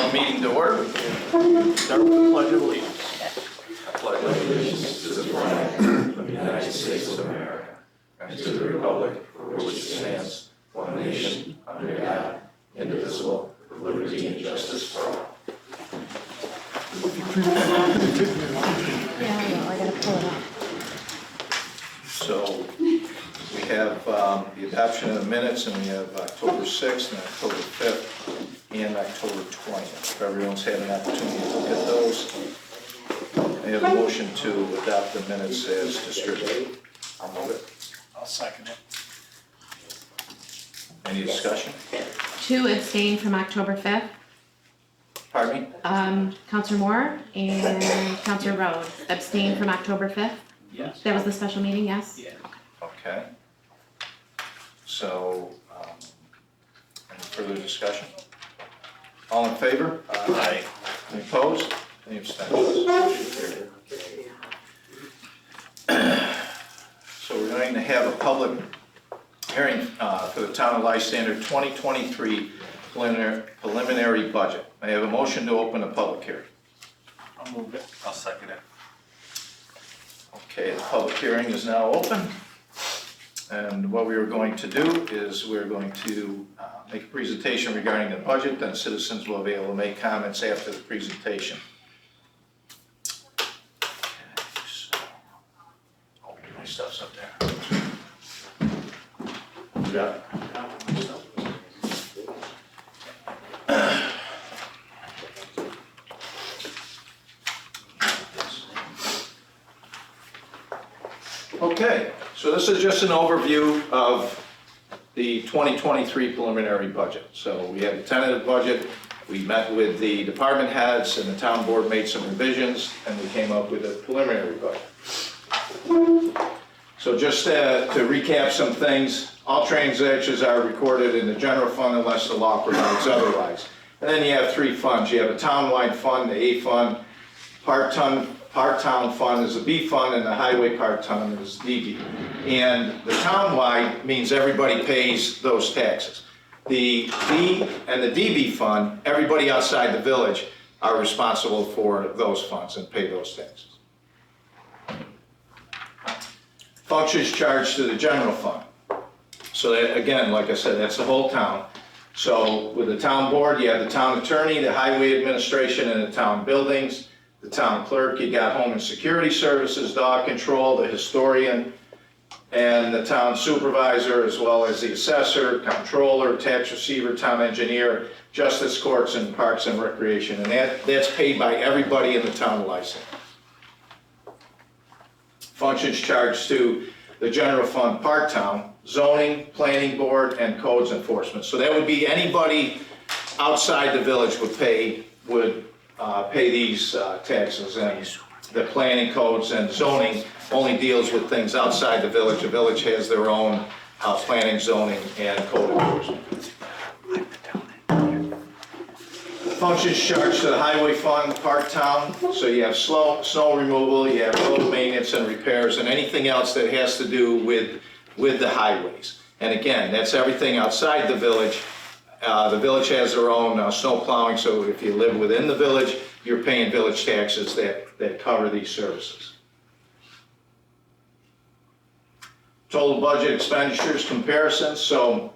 Call the meeting to order. Start with the Pledge of Allegiance. I pledge allegiance to the flag of the United States of America and to the republic for which it stands, one nation, under God, indivisible, with liberty and justice for all. Yeah, I know, I gotta pull it up. So we have the adoption of the minutes, and we have October 6th and October 5th and October 20th. If everyone's had an opportunity to look at those, I have a motion to adopt the minutes as distributed. I'll move it. I'll second it. Any discussion? 2 abstain from October 5th, Pardon me? Counselor Moore and Counselor Rowe abstained from October 5th. Yes. That was the special meeting, yes? Yeah. Okay. So, any further discussion? All in favor? Aye. Any opposed? Any abstentions? Motion carried. So we're going to have a public hearing for the town of Lysander 2023 preliminary budget. I have a motion to open a public hearing. I'll move it. I'll second it. Okay, the public hearing is now open. And what we are going to do is we're going to make a presentation regarding the budget, then citizens will be able to make comments after the presentation. Okay, so, oh, my stuff's up there. Yeah. Okay, so this is just an overview of the 2023 preliminary budget. So we had a tentative budget, we met with the department heads, and the town board made some revisions, and we came up with a preliminary budget. So just to recap some things, all transactions are recorded in the general fund unless the law provides otherwise. And then you have 3 funds. You have a town-wide fund, the A fund, part-town fund is the B fund, and the highway part-town is DB. And the town-wide means everybody pays those taxes. The B and the DB fund, everybody outside the village are responsible for those funds and pay those taxes. Functions charged to the general fund. So that, again, like I said, that's the whole town. So with the town board, you have the town attorney, the highway administration, and the town buildings. The town clerk, you got home and security services, dog control, the historian, and the town supervisor, as well as the assessor, comptroller, tax receiver, town engineer, justice courts, and parks and recreation. And that's paid by everybody in the town of Lysander. Functions charged to the general fund part-town, zoning, planning board, and codes enforcement. So that would be anybody outside the village would pay these taxes, and the planning, codes, and zoning only deals with things outside the village. The village has their own planning, zoning, and code enforcement. Functions charged to the highway fund, part-town, so you have snow removal, you have road maintenance and repairs, and anything else that has to do with the highways. And again, that's everything outside the village. The village has their own snow plowing, so if you live within the village, you're paying village taxes that cover these services. Total budget expenditures comparison. So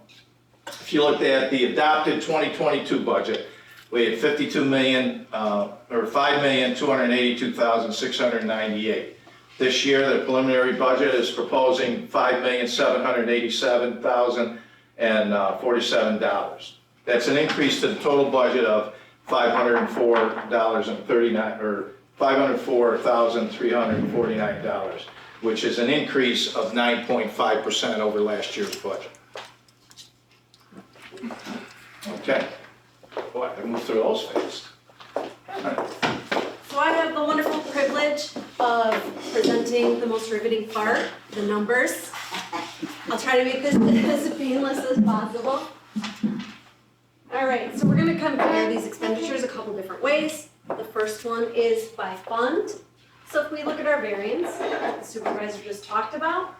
if you looked at the adopted 2022 budget, we had $5,282,698. This year, the preliminary budget is proposing $5,787,047. That's an increase to the total budget of $504,349, which is an increase of 9.5% over last year's budget. Okay. Boy, I moved through those fast. So I have the wonderful privilege of presenting the most riveting part, the numbers. I'll try to make this as painless as possible. All right, so we're going to compare these expenditures a couple different ways. The first one is by fund. So if we look at our variance that the supervisor just talked about,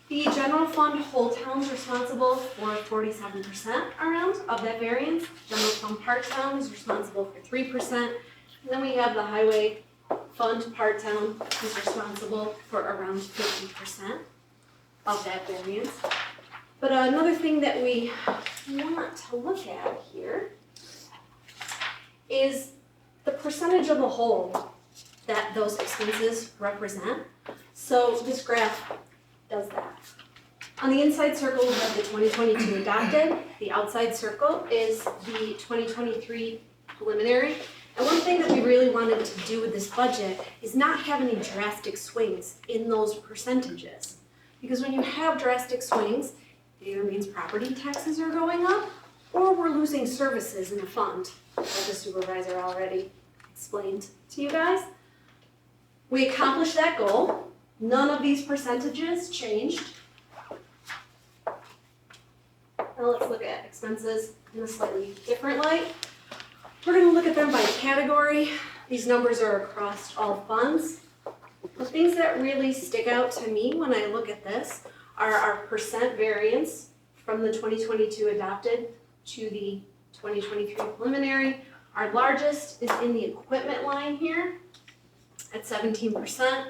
the general fund whole town's responsible for 47% around. of that variance. General fund part-town is responsible for 3%. And then we have the highway fund part-town is responsible for around 50% of that variance. But another thing that we want to look at here is the percentage of the whole that those expenses represent. So this graph does that. On the inside circle, we have the 2022 adopted. The outside circle is the 2023 preliminary. And one thing that we really wanted to do with this budget is not have any drastic swings in those percentages. Because when you have drastic swings, it either means property taxes are going up or we're losing services in the fund, as the supervisor already explained to you guys. We accomplished that goal. None of these percentages changed. Now let's look at expenses in a slightly different light. We're going to look at them by category. These numbers are across all funds. The things that really stick out to me when I look at this are our percent variance from the 2022 adopted to the 2023 preliminary. Our largest is in the equipment line here at 17%.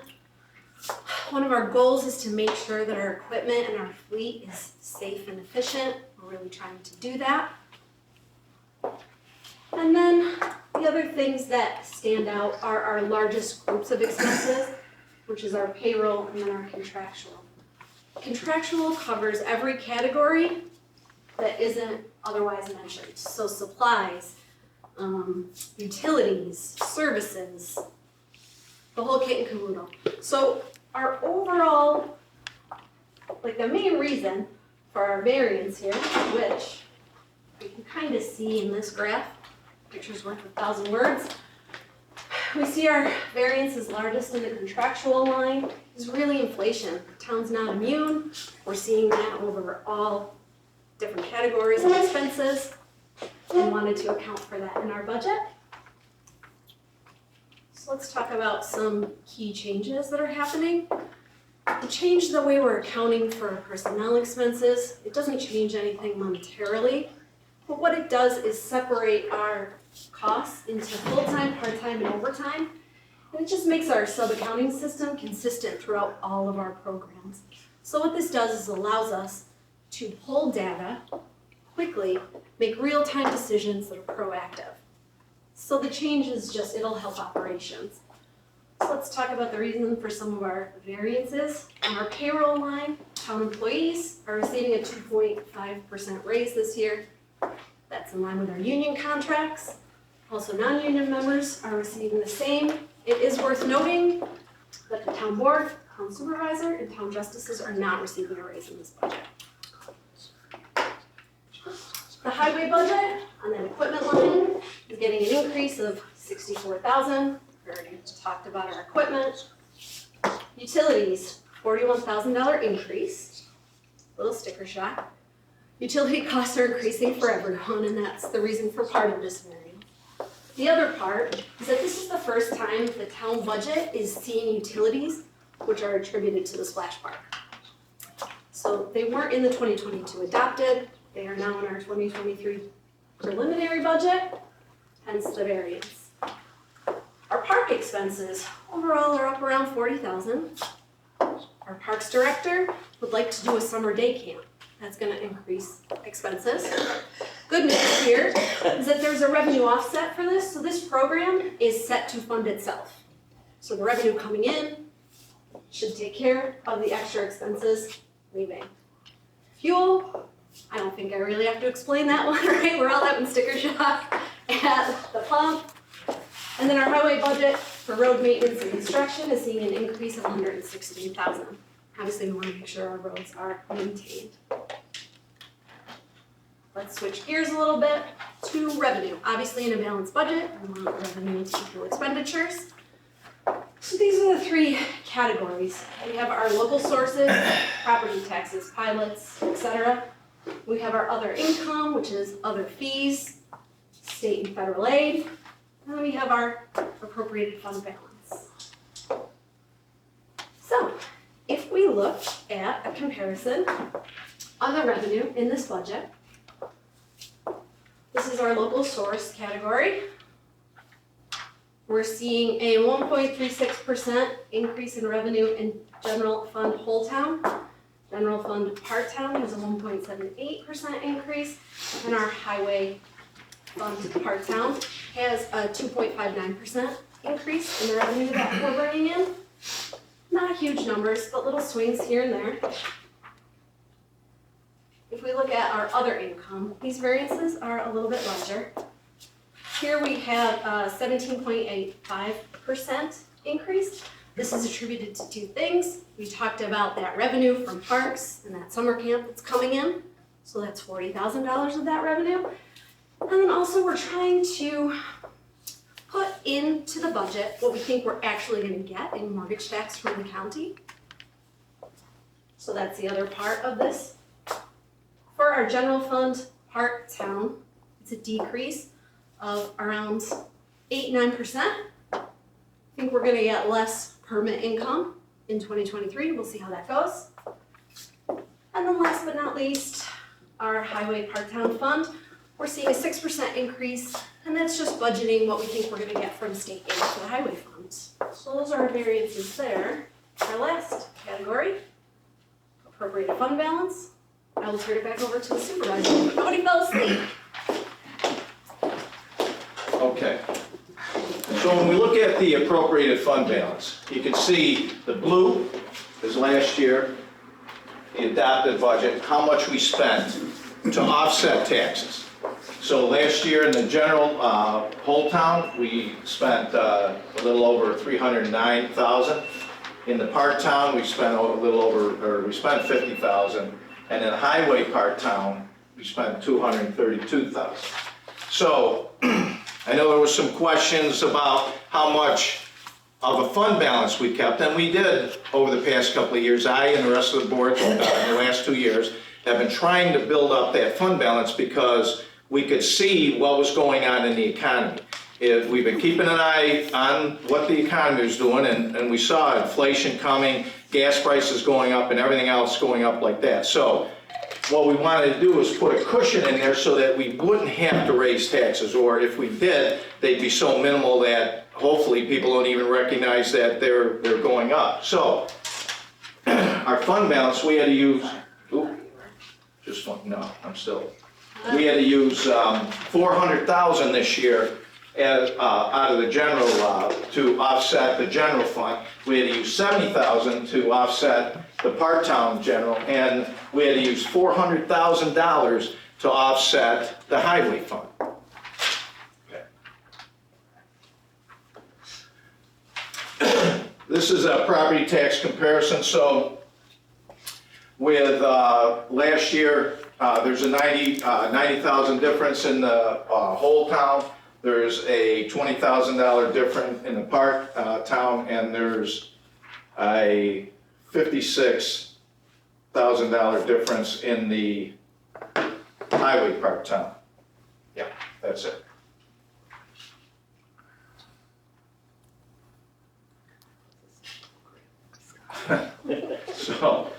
One of our goals is to make sure that our equipment and our fleet is safe and efficient. We're really trying to do that. And then the other things that stand out are our largest groups of expenses, which is our payroll and then our contractual. Contractual covers every category that isn't otherwise mentioned. So supplies, utilities, services, the whole kit and caboodle. So our overall, like the main reason for our variance here, which we can kind of see in this graph, picture's worth 1,000 words. We see our variance is largest in the contractual line. Is really inflation. The town's not immune. We're seeing that over all different categories of expenses and wanted to account for that in our budget. So let's talk about some key changes that are happening. We changed the way we're accounting for personnel expenses. It doesn't change anything monetarily, but what it does is separate our costs into full-time, part-time, and overtime. And it just makes our sub-accounting system consistent throughout all of our programs. So what this does is allows us to pull data quickly, make real-time decisions that are proactive. So the change is just, it'll help operations. So let's talk about the reason for some of our variances. On our payroll line, town employees are receiving a 2.5% raise this year. That's in line with our union contracts. Also, non-union members are receiving the same. It is worth noting that the town board, town supervisor, and town justices are not receiving a raise in this budget. The highway budget on that equipment line is getting an increase of $64,000. We already talked about our equipment. Utilities, $41,000 increase. Little sticker shock. Utility costs are increasing for everyone, and that's the reason for part of this variance. The other part is that this is the first time the town budget is seeing utilities which are attributed to the splash park. So they weren't in the 2022 adopted, they are now in our 2023 preliminary budget, hence the variance. Our park expenses overall are up around $40,000. Our parks director would like to do a summer day camp. That's going to increase expenses. Good news here is that there's a revenue offset for this, so this program is set to fund itself. So the revenue coming in should take care of the extra expenses leaving. Fuel, I don't think I really have to explain that one, right? We're all having sticker shock at the pump. And then our highway budget for road maintenance and construction is seeing an increase of $116,000. Obviously, we want to make sure our roads are maintained. Let's switch gears a little bit to revenue. Obviously, in a balanced budget, we want revenue to equal expenditures. So these are the three categories. We have our local sources, property taxes, pilots, etc. We have our other income, which is other fees, state and federal aid. And then we have our appropriated fund balance. So, if we look at a comparison of the revenue in this budget, this is our local source category. We're seeing a 1.36% increase in revenue in general fund whole town. General fund part town has a 1.78% increase, and our highway fund part town has a 2.59% increase in the revenue that we're bringing in. Not huge numbers, but little swings here and there. If we look at our other income, these variances are a little bit larger. Here we have a 17.85% increase. This is attributed to two things. We talked about that revenue from parks and that summer camp that's coming in. So that's $40,000 of that revenue. And then also we're trying to put into the budget what we think we're actually gonna get in mortgage tax from the county. So that's the other part of this. For our general fund part town, it's a decrease of around 8-9%. I think we're gonna get less permit income in 2023. We'll see how that goes. And then last but not least, our highway part town fund, we're seeing a 6% increase, and that's just budgeting what we think we're gonna get from state aid for the highway funds. So those are our variances there. Our last category, appropriated fund balance. I will turn it back over to the supervisor. Nobody fell asleep. Okay. So when we look at the appropriated fund balance, you can see the blue is last year, the adopted budget, how much we spent to offset taxes. So last year in the general whole town, we spent a little over $309,000. In the part town, we spent we spent $50,000. And in the highway part town, we spent $232,000. So I know there was some questions about how much of a fund balance we kept, and we did over the past couple of years. I and the rest of the board in the last 2 years have been trying to build up that fund balance because we could see what was going on in the economy. We've been keeping an eye on what the economy is doing, and we saw inflation coming, gas prices going up, and everything else going up like that. So what we wanted to do was put a cushion in there so that we wouldn't have to raise taxes, or if we did, they'd be so minimal that hopefully people don't even recognize that they're going up. So our fund balance, we had to use, we had to use $400,000 this year out of the general to offset the general fund. We had to use $70,000 to offset the part-town general, and we had to use $400,000 to offset the highway fund. Okay. This is a property tax comparison. So with last year, there's a $90,000 difference in the whole town. There's a $20,000 difference in the part town, and there's a $56,000 difference in the highway part town. Yeah, that's it. So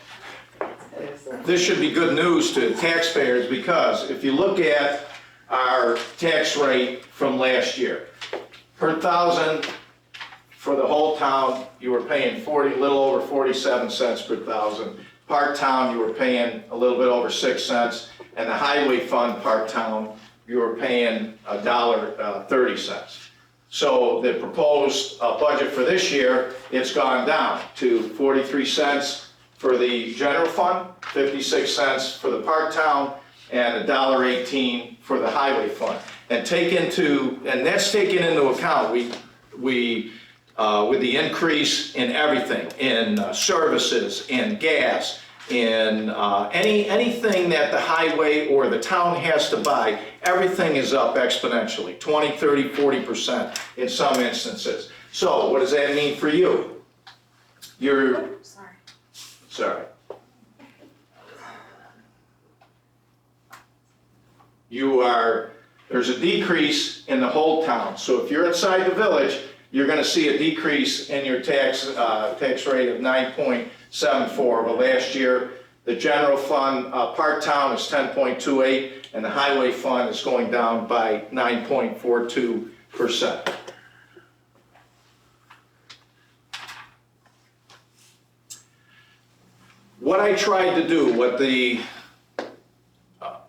this should be good news to taxpayers, because if you look at our tax rate from last year, per thousand for the whole town, you were paying a little over 47 cents per thousand. Part town, you were paying a little bit over 6 cents, and the highway fund part town, you were paying $1.30. So the proposed budget for this year, it's gone down to 43 cents for the general fund, 56 cents for the part town, and $1.18 for the highway fund. And that's taken into account, with the increase in everything, in services, in gas, in anything that the highway or the town has to buy, everything is up exponentially, 20, 30, 40% in some instances. So what does that mean for you? Sorry. There's a decrease in the whole town. So if you're inside the village, you're going to see a decrease in your tax rate of 9.74. But last year, the general fund part town is 10.28, and the highway fund is going down by 9.42%. What I tried to do, what the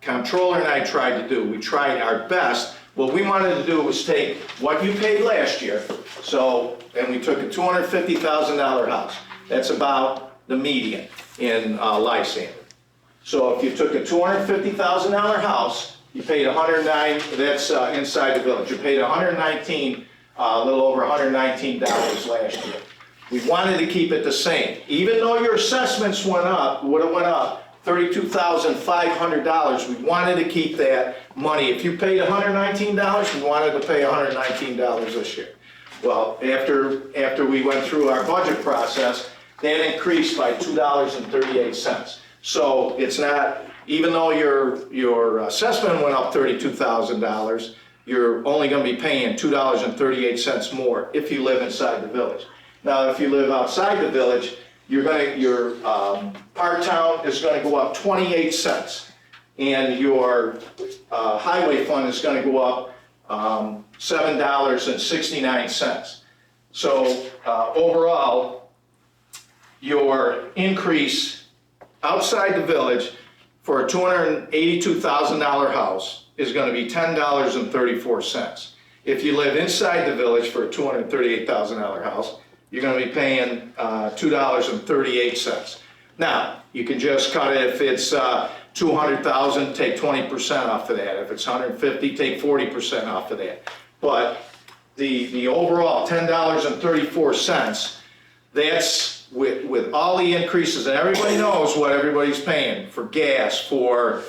comptroller and I tried to do, we tried our best. What we wanted to do was take what you paid last year, and we took a $250,000 house. That's about the median in Lysander. So if you took a $250,000 house, you paid 109, that's inside the village, you paid 119, a little over $119 last year. We wanted to keep it the same. Even though your assessments would have went up $32,500, we wanted to keep that money. If you paid $119, we wanted to pay $119 this year. Well, after we went through our budget process, that increased by $2.38. So it's not, even though your assessment went up $32,000, you're only going to be paying $2.38 more if you live inside the village. Now, if you live outside the village, your part town is going to go up 28 cents, and your highway fund is going to go up $7.69. So overall, your increase outside the village for a $282,000 house is going to be $10.34. If you live inside the village for a $238,000 house, you're going to be paying $2.38. Now, you can just cut it. If it's $200,000, take 20% off of that. If it's $150,000, take 40% off of that. But the overall $10.34, that's with all the increases, and everybody knows what everybody's paying for gas, for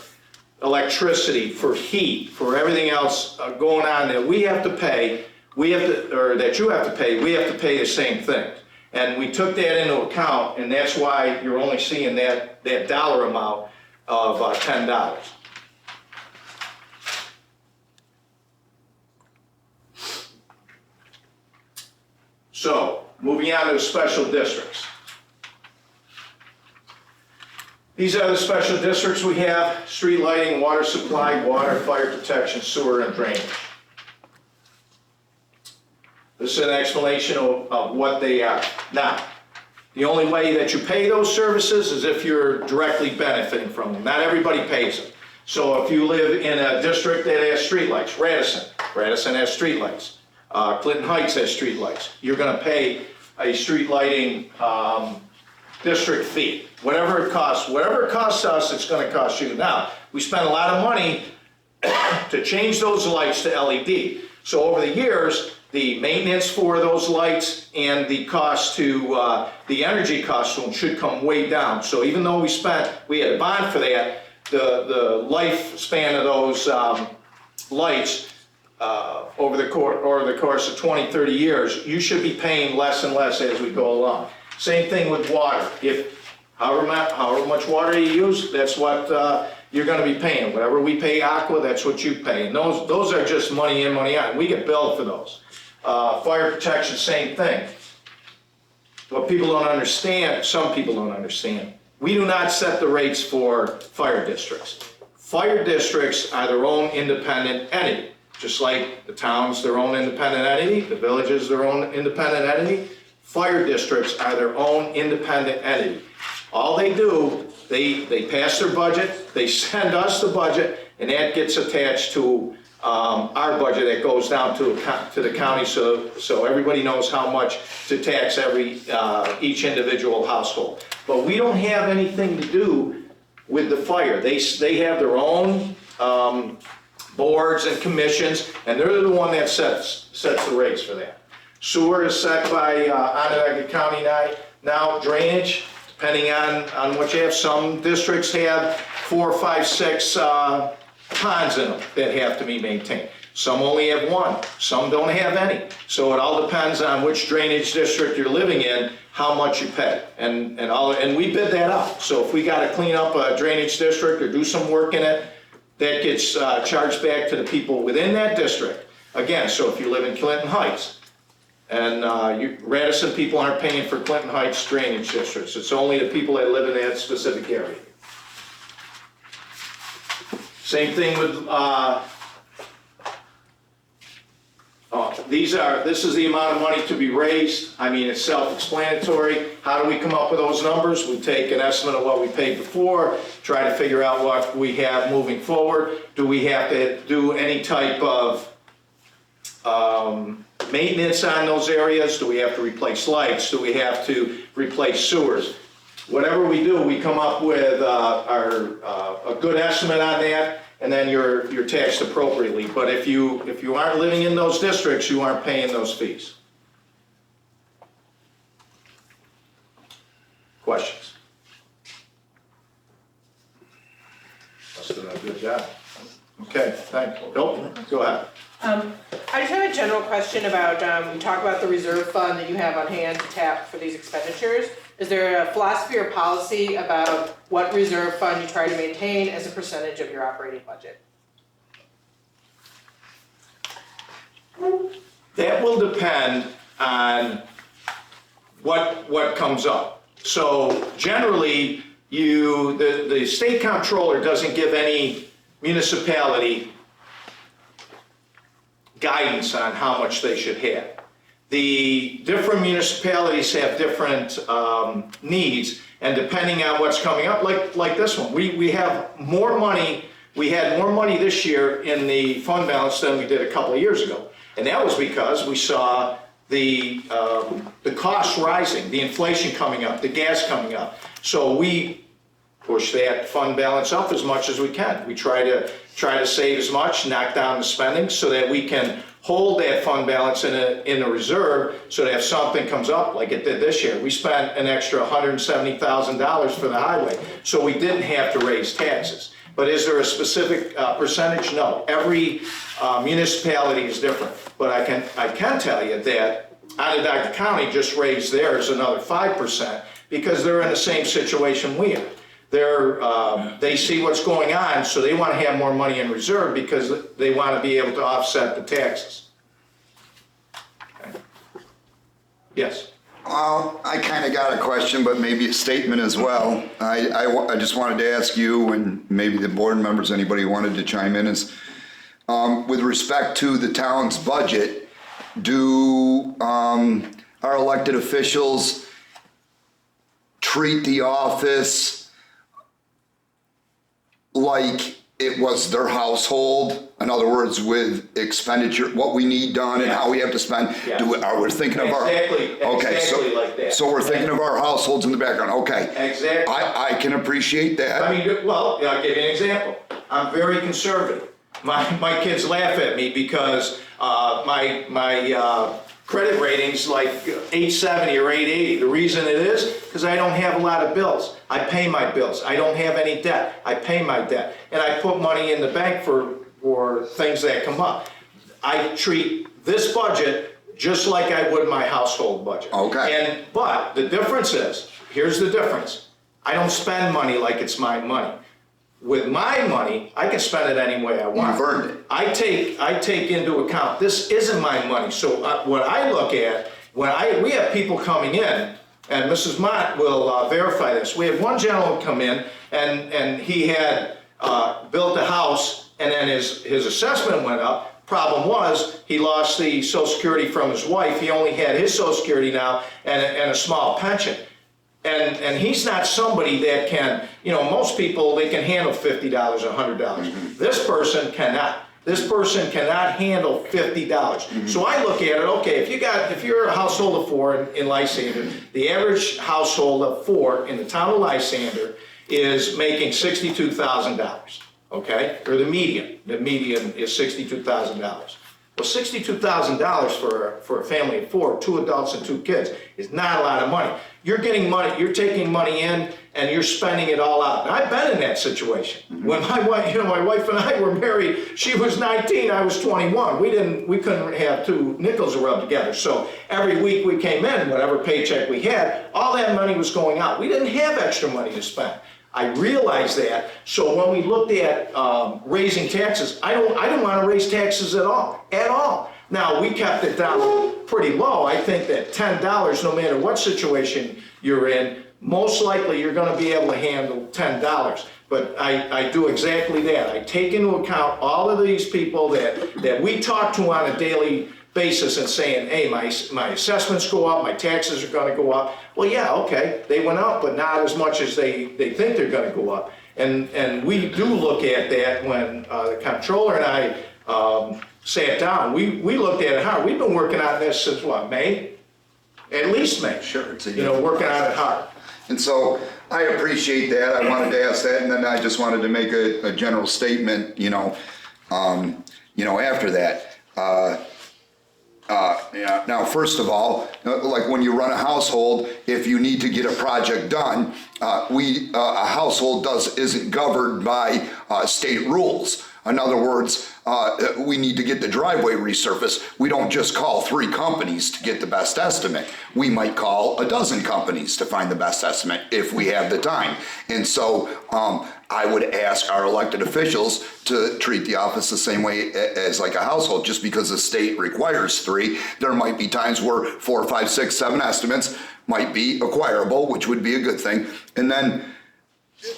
electricity, for heat, for everything else going on that we have to pay. That you have to pay, we have to pay the same thing. And we took that into account, and that's why you're only seeing that dollar amount of $10. So, moving on to the special districts. These are the special districts we have: street lighting, water supply, water, fire protection, sewer, and drainage. This is an explanation of what they are. Now, the only way that you pay those services is if you're directly benefiting from them. Not everybody pays them. So if you live in a district that has streetlights, Radisson has streetlights, Clinton Heights has streetlights, you're going to pay a street lighting district fee. Whatever it costs us, it's going to cost you. Now, we spend a lot of money to change those lights to LED. So over the years, the maintenance for those lights and the cost to, the energy cost to them should come way down. So even though we had a bond for that, the lifespan of those lights over the course of 20, 30 years, you should be paying less and less as we go along. Same thing with water. If however much water you use, that's what you're going to be paying. Whatever we pay Aqua, that's what you pay. And those are just money in, money out. We get billed for those. Fire protection, same thing. What people don't understand, some people don't understand, we do not set the rates for fire districts. Fire districts are their own independent entity. Just like the town's their own independent entity, the village is their own independent entity, fire districts are their own independent entity. All they do, they pass their budget, they send us the budget, and that gets attached to our budget that goes down to the county, so everybody knows how much to tax each individual household. But we don't have anything to do with the fire. They have their own boards and commissions, and they're the one that sets the rates for that. Sewer is set by Onondaga County now. Drainage, depending on what you have. Some districts have 4, 5, 6 ponds in them that have to be maintained. Some only have 1, some don't have any. So it all depends on which drainage district you're living in, how much you pay. And we bid that out. So if we got to clean up a drainage district or do some work in it, that gets charged back to the people within that district. Again, so if you live in Clinton Heights, and Radisson people aren't paying for Clinton Heights drainage districts. It's only the people that live in that specific area. Same thing with, this is the amount of money to be raised. I mean, it's self-explanatory. How do we come up with those numbers? We take an estimate of what we paid before, try to figure out what we have moving forward. Do we have to do any type of maintenance on those areas? Do we have to replace lights? Do we have to replace sewers? Whatever we do, we come up with a good estimate on that, and then you're taxed appropriately. But if you aren't living in those districts, you aren't paying those fees. Questions? Must have done a good job. Okay, thanks. Nope, go ahead. I just have a general question about, you talk about the reserve fund that you have on hand to tap for these expenditures. Is there a philosophy or policy about what reserve fund you try to maintain as a percentage of your operating budget? That will depend on what comes up. So generally, the state comptroller doesn't give any municipality guidance on how much they should have. The different municipalities have different needs, and depending on what's coming up, like this one, we have more money. We had more money this year in the fund balance than we did a couple of years ago, and that was because we saw the costs rising, the inflation coming up, the gas coming up. So we push that fund balance up as much as we can. We try to save as much, knock down the spending, so that we can hold that fund balance in a reserve, so that if something comes up like it did this year, we spent an extra $170,000 for the highway, so we didn't have to raise taxes. But is there a specific percentage? No. Every municipality is different. But I can tell you that Onondaga County just raised theirs another 5% because they're in the same situation we are. They see what's going on, so they want to have more money in reserve because they want to be able to offset the taxes. Okay. Yes? Well, I kind of got a question, but maybe a statement as well. I just wanted to ask you, and maybe the board members, anybody who wanted to chime in, is with respect to the town's budget, do our elected officials treat the office like it was their household? In other words, with expenditure, what we need done and how we have to spend. Yeah. Are we thinking of our exactly like that. So we're thinking of our households in the background. Okay. Exactly. I can appreciate that. I mean, well, I'll give you an example. I'm very conservative. My kids laugh at me because my credit rating's like 870 or 880. The reason it is because I don't have a lot of bills. I pay my bills. I don't have any debt. I pay my debt. And I put money in the bank for things that come up. I treat this budget just like I would my household budget. Okay. But the difference is, here's the difference. I don't spend money like it's my money. With my money, I can spend it any way I want. You've earned it. I take into account, this isn't my money. So what I look at, we have people coming in, and Mrs. Mott will verify this. We had one gentleman come in, and he had built a house, and then his assessment went up. Problem was, he lost the Social Security from his wife. He only had his Social Security now and a small pension. And he's not somebody that can, most people, they can handle $50 or $100. This person cannot. This person cannot handle $50. So I look at it, okay, if you're a household of four in Lysander, the average household of four in the town of Lysander is making $62,000, okay? Or the median is $62,000. Well, $62,000 for a family of four, 2 adults and 2 kids, is not a lot of money. You're getting money, you're taking money in, and you're spending it all out. And I've been in that situation. When my wife and I were married, she was 19, I was 21. We couldn't have 2 nickels to rub together. So every week we came in, whatever paycheck we had, all that money was going out. We didn't have extra money to spend. I realized that, so when we looked at raising taxes, I don't want to raise taxes at all. Now, we kept it down pretty low. I think that $10, no matter what situation you're in, most likely you're gonna be able to handle $10. But I do exactly that. I take into account all of these people that we talk to on a daily basis and saying, hey, my assessments go up, my taxes are gonna go up. Well, yeah, okay, they went up, but not as much as they think they're gonna go up. And we do look at that when the comptroller and I sat down. We looked at it hard. We've been working on this since what, May? At least May. Sure, it's a working on it hard. And so I appreciate that. I wanted to ask that, and then I just wanted to make a general statement, after that. Yeah. Now, first of all, like when you run a household, if you need to get a project done, a household isn't governed by state rules. In other words, we need to get the driveway resurfaced. We don't just call 3 companies to get the best estimate. We might call a dozen companies to find the best estimate if we have the time. And so I would ask our elected officials to treat the office the same way as like a household. Just because the state requires 3, there might be times where 4, 5, 6, 7 estimates might be acquirable, which would be a good thing. And then,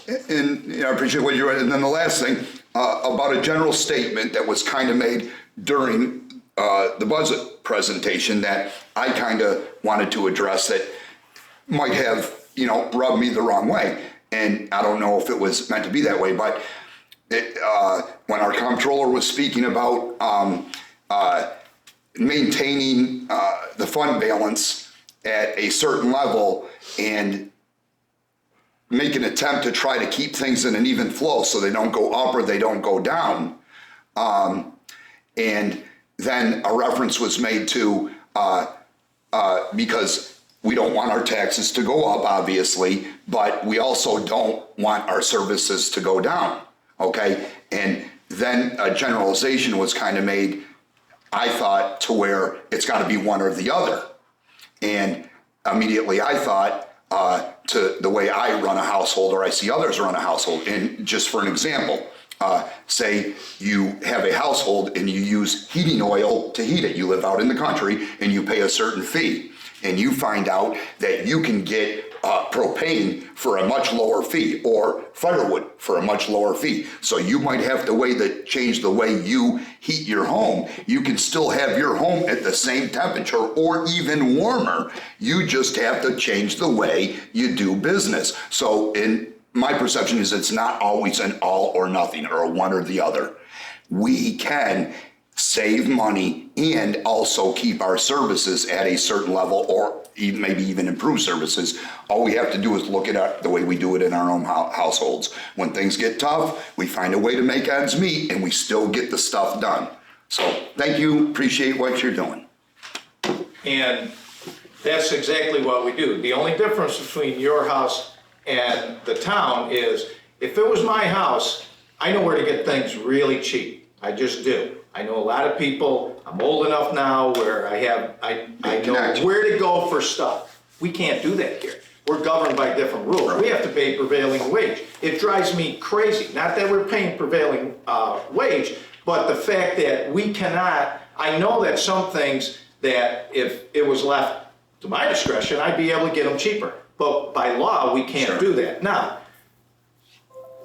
I appreciate what you're, and then the last thing, about a general statement that was kind of made during the budget presentation that I kind of wanted to address that might have, rubbed me the wrong way. And I don't know if it was meant to be that way, but when our comptroller was speaking about maintaining the fund balance at a certain level and make an attempt to try to keep things in an even flow so they don't go up or they don't go down. And then a reference was made to, because we don't want our taxes to go up, obviously, but we also don't want our services to go down, okay? And then a generalization was kind of made, I thought, to where it's got to be one or the other. And immediately I thought, to the way I run a household or I see others run a household. And just for an example, say you have a household and you use heating oil to heat it. You live out in the country and you pay a certain fee. And you find out that you can get propane for a much lower fee or firewood for a much lower fee. So you might have to change the way you heat your home. You can still have your home at the same temperature or even warmer. You just have to change the way you do business. So in my perception is it's not always an all or nothing or a one or the other. We can save money and also keep our services at a certain level or maybe even improve services. All we have to do is look at the way we do it in our own households. When things get tough, we find a way to make ends meet and we still get the stuff done. So thank you, appreciate what you're doing. And that's exactly what we do. The only difference between your house and the town is if it was my house, I know where to get things really cheap. I just do. I know a lot of people, I'm old enough now where I know where to go for stuff. We can't do that here. We're governed by different rules. We have to pay prevailing wage. It drives me crazy. Not that we're paying prevailing wage, but the fact that we cannot, I know that some things that if it was left to my discretion, I'd be able to get them cheaper. But by law, we can't do that. Now,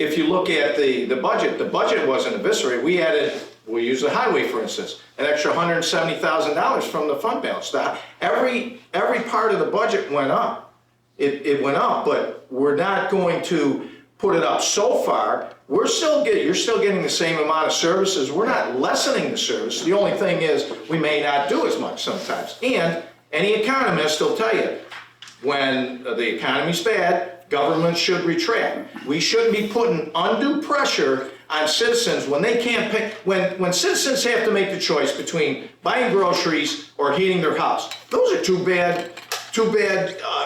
if you look at the budget wasn't eviscerated. We use the highway, for instance, an extra $170,000 from the fund balance. Every part of the budget went up. It went up, but we're not going to put it up so far. You're still getting the same amount of services. We're not lessening the service. The only thing is we may not do as much sometimes. And any economist will tell you, when the economy's bad, government should retract. We shouldn't be putting undue pressure on citizens when they can't pay, when citizens have to make the choice between buying groceries or heating their house. Those are two bad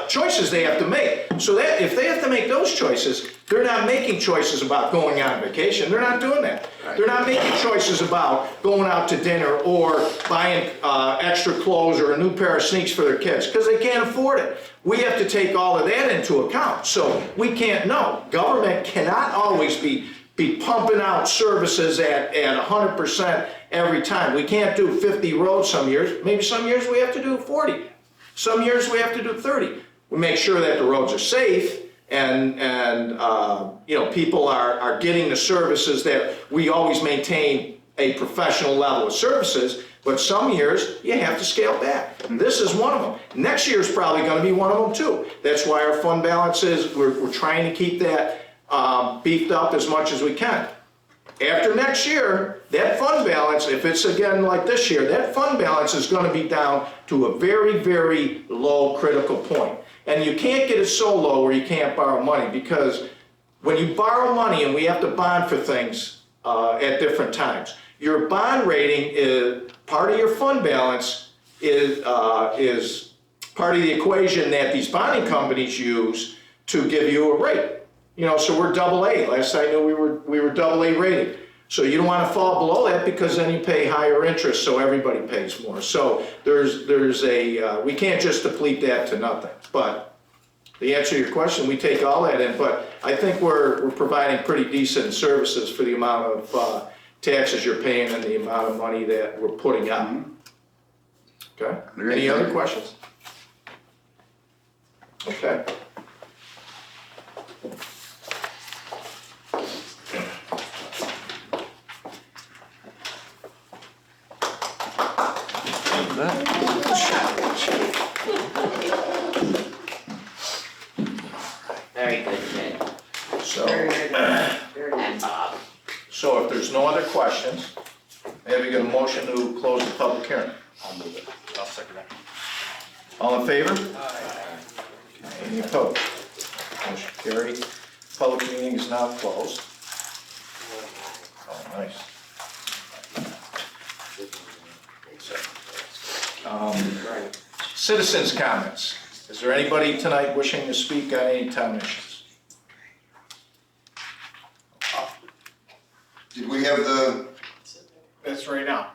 choices they have to make. So that if they have to make those choices, they're not making choices about going on vacation. They're not doing that. Right. They're not making choices about going out to dinner or buying extra clothes or a new pair of sneaks for their kids because they can't afford it. We have to take all of that into account. So we can't know. Government cannot always be pumping out services at 100% every time. We can't do 50 roads some years. Maybe some years we have to do 40. Some years we have to do 30. we make sure that the roads are safe and you know, people are getting the services that we always maintain a professional level of services, but some years you have to scale back. And this is one of them. Next year's probably gonna be one of them too. That's why our fund balance is, we're trying to keep that beefed up as much as we can. After next year, that fund balance, if it's again like this year, that fund balance is gonna be down to a very, very low critical point. And you can't get it so low where you can't borrow money, because when you borrow money, and we have to bond for things at different times, your bond rating is, part of your fund balance is part of the equation that these bonding companies use to give you a rate. You know, so we're AA. Last I knew we were AA rated. So you don't want to fall below that, because then you pay higher interest, so everybody pays more. So there's a, we can't just deplete that to nothing. But the answer to your question, we take all that in, but I think we're providing pretty decent services for the amount of taxes you're paying and the amount of money that we're putting out. Okay? Any other questions? Okay. Very good, Jay. So, Very good, Bob. so if there's no other questions, may we get a motion to close the public hearing? I'll move it. I'll second it. All in favor? Any opposed? Motion carried. Public meeting is now closed. Oh, nice. Citizens' comments. Is there anybody tonight wishing to speak on any town issues? Did we have the, That's right now.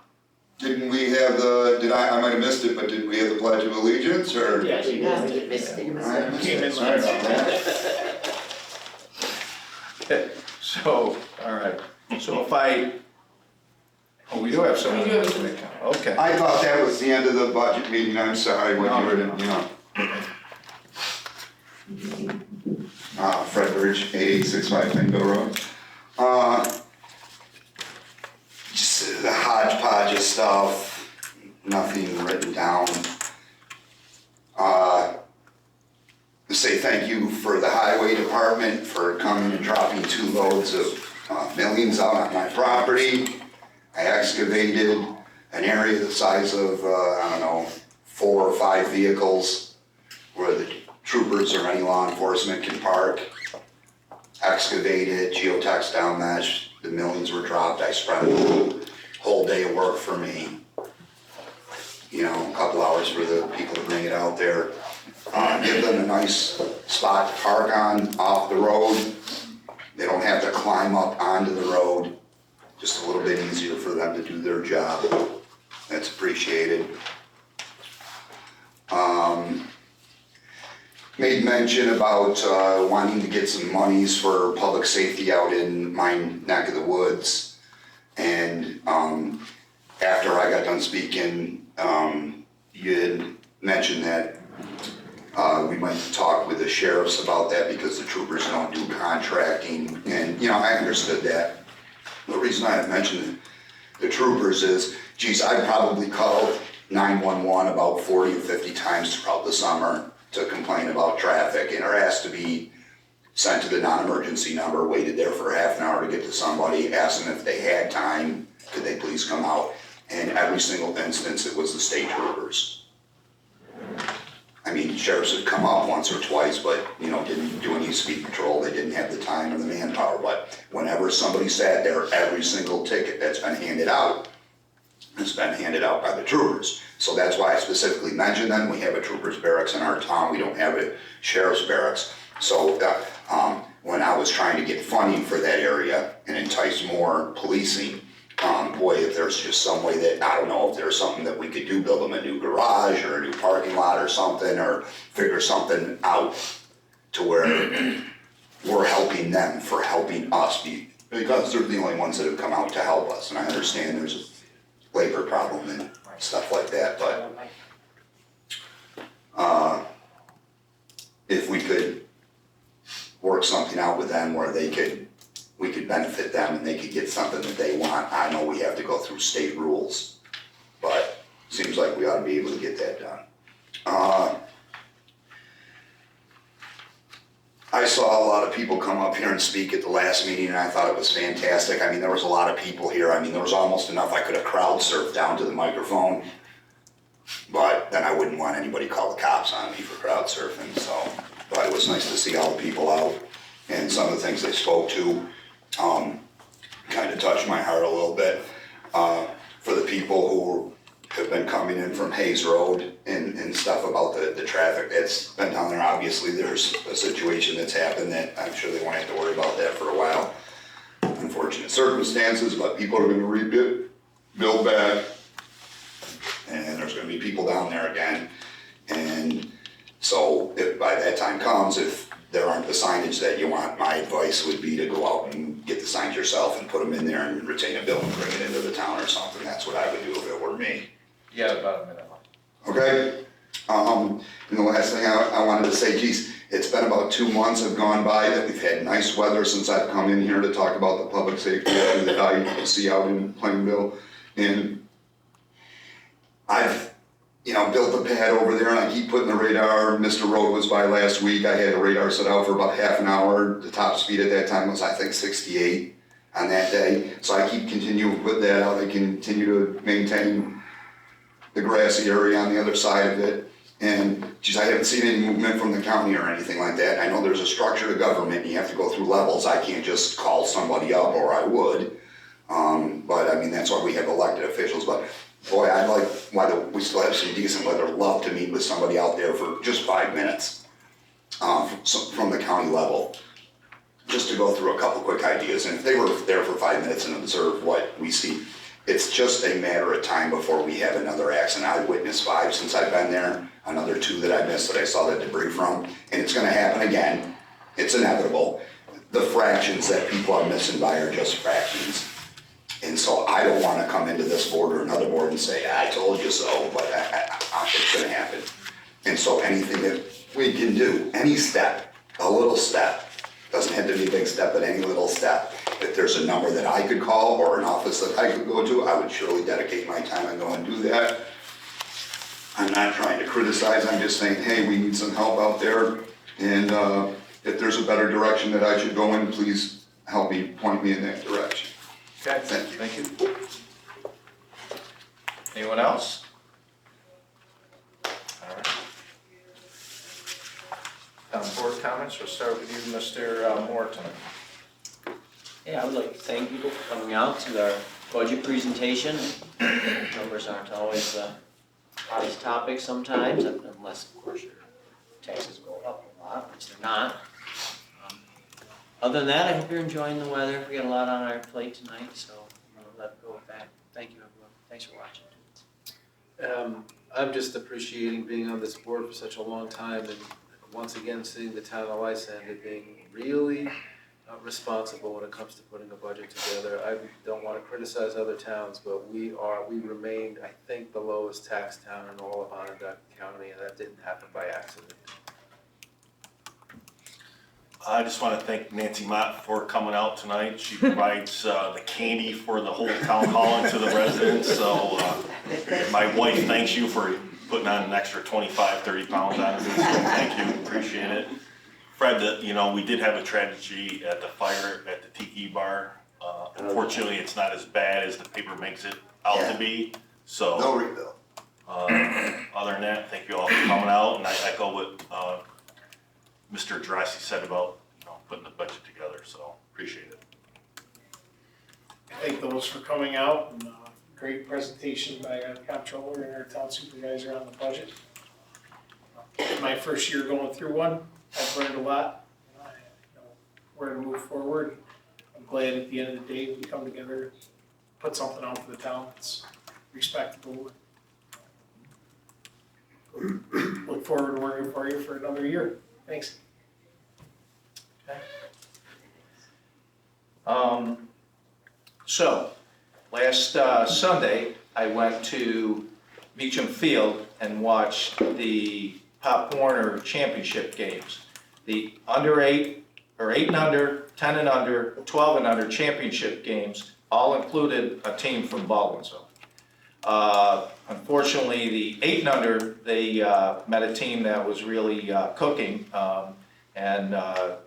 didn't we have the, I might have missed it, but did we have the Pledge of Allegiance, or? Yes. We missed it, missed it. I missed Came in it, sorry about that. So, all right. So if oh, we do have some. Okay. I thought that was the end of the budget meeting, I'm sorry, what you were, you know. Fred Bridge, 8865 Plainville Road. Just the hodgepodge of stuff, nothing written down. To say thank you for the highway department for coming and dropping 2 loads of millions out on my property. I excavated an area the size of, I don't know, 4 or 5 vehicles where the troopers or any law enforcement can park. Excavated, geotex down mesh, the millions were dropped. I spread a whole day of work for me. You know, a couple hours for the people to bring it out there. Give them a nice spot to park on off the road. They don't have to climb up onto the road. Just a little bit easier for them to do their job. That's appreciated. Made mention about wanting to get some monies for public safety out in my neck of the woods. And after I got done speaking, you had mentioned that we might talk with the sheriffs about that, because the troopers don't do contracting. And, you know, I understood that. The reason I had mentioned the troopers is, geez, I probably called 911 about 40 or 50 times throughout the summer to complain about traffic, and are asked to be sent to the non-emergency number, waited there for half an hour to get to somebody, asked them if they had time, could they please come out? And every single instance, it was the state troopers. I mean, sheriffs would come up once or twice, but, you know, didn't do any speed patrol. They didn't have the time or the manpower. But whenever somebody sat there, every single ticket that's been handed out has been handed out by the troopers. So that's why I specifically mentioned them. We have a troopers barracks in our town. We don't have a sheriff's barracks. So when I was trying to get funding for that area and entice more policing, boy, if there's just some way that, I don't know if there's something that we could do, build them a new garage or a new parking lot or something, or figure something out to where we're helping them for helping us, because they're the only ones that have come out to help us. And I understand there's a labor problem and stuff like that, but through state rules. But seems like we ought to be able to get that done. I saw a lot of people come up here and speak at the last meeting, and I thought it was fantastic. I mean, there was a lot of people here. I mean, there was almost enough I could have crowd surfed down to the microphone. But then I wouldn't want anybody to call the cops on me for crowd surfing, so. But it was nice to see all the people out, and some of the things they spoke to kind of touched my heart a little bit. For the people who have been coming in from Hayes Road and stuff about the traffic that's been down there. Obviously, there's a situation that's happened that I'm sure they won't have to worry about that for a while. Unfortunate circumstances, but people are gonna build back, and there's gonna be people down there again. And so if by that time comes, if there aren't the signage that you want, my advice would be to go out and get the signs yourself and put them in there and retain a bill and bring it into the town or something. That's what I would do if it were me. Yeah, about a minute. Okay? And the last thing I wanted to say, geez, it's been about 2 months have gone by that we've had nice weather since I've come in here to talk about the public safety issue that I see out in Plainville. And I've, built a pad over there and I keep putting the radar. Mr. Road was by last week. I had the radar set out for about half an hour. The top speed at that time was, I think, 68 on that day. So I keep continuing to put that out. I continue to maintain the grassy area on the other side of it. And geez, I haven't seen any movement from the county or anything like that. I know there's a structure to government and you have to go through levels. I can't just call somebody up, or I would. But I mean, that's why we have elected officials. But boy, I'd like, while we still have some decent weather, love to meet with somebody out there for just 5 minutes from the county level, just to go through a couple quick ideas. And if they were there for 5 minutes and observe what we see, it's just a matter of time before we have another accident. I've witnessed 5 since I've been there, another 2 that I missed that I saw the debris from, and it's gonna happen again. It's inevitable. The fractions that people are missing by are just fractions. And so I don't wanna come into this board or another board and say, I told you so, but it's gonna happen. And so anything that we can do, any step, a little step, doesn't have to be a big step, but any little step. If there's a number that I could call or an office that I could go to, I would surely dedicate my time and go and do that. I'm not trying to criticize, I'm just saying, hey, we need some help out there. And if there's a better direction that I should go in, please help me, point me in that direction. Okay, Thank you. Thank you. Anyone else? All right. Board comments, we'll start with you, Mr. Morton. Yeah, I would like to thank people for coming out to our budget presentation. Numbers aren't always the hottest topic sometimes, unless, of course, your taxes go up a lot, which they're not. Other than that, I hope you're enjoying the weather. We got a lot on our plate tonight, so I'm gonna let go with that. Thank you, everyone. Thanks for watching. I'm just appreciating being on this board for such a long time, and once again, seeing the town of Lysander being really responsible when it comes to putting a budget together. I don't want to criticize other towns, but we remained, I think, the lowest tax town in all of Onondaga County, and that didn't happen by accident. I just want to thank Nancy Mott for coming out tonight. She provides the candy for the whole town hall and to the residents. So my wife thanks you for putting on an extra 25, 30 pounds on me. So thank you, appreciate it. Fred, we did have a tragedy at the fire at the Tiki Bar. Unfortunately, it's not as bad as the paper makes it out to be. So No rebuild. other than that, thank you all for coming out, and I echo what Mr. Dressy said about putting the budget together. So appreciate it. I thank those for coming out, and great presentation by our comptroller and our town supervisor on the budget. My first year going through one, I've learned a lot, where to move forward. I'm glad at the end of the day we come together and put something out for the town that's respectable. Look forward to working for you for another year. Thanks. Okay. So, last Sunday, I went to Beecham Field and watched the Pop Warner Championship games. The under 8, or 8 and under, 10 and under, 12 and under championship games all included a team from Baldwinsville. Unfortunately, the 8 and under, they met a team that was really cooking, and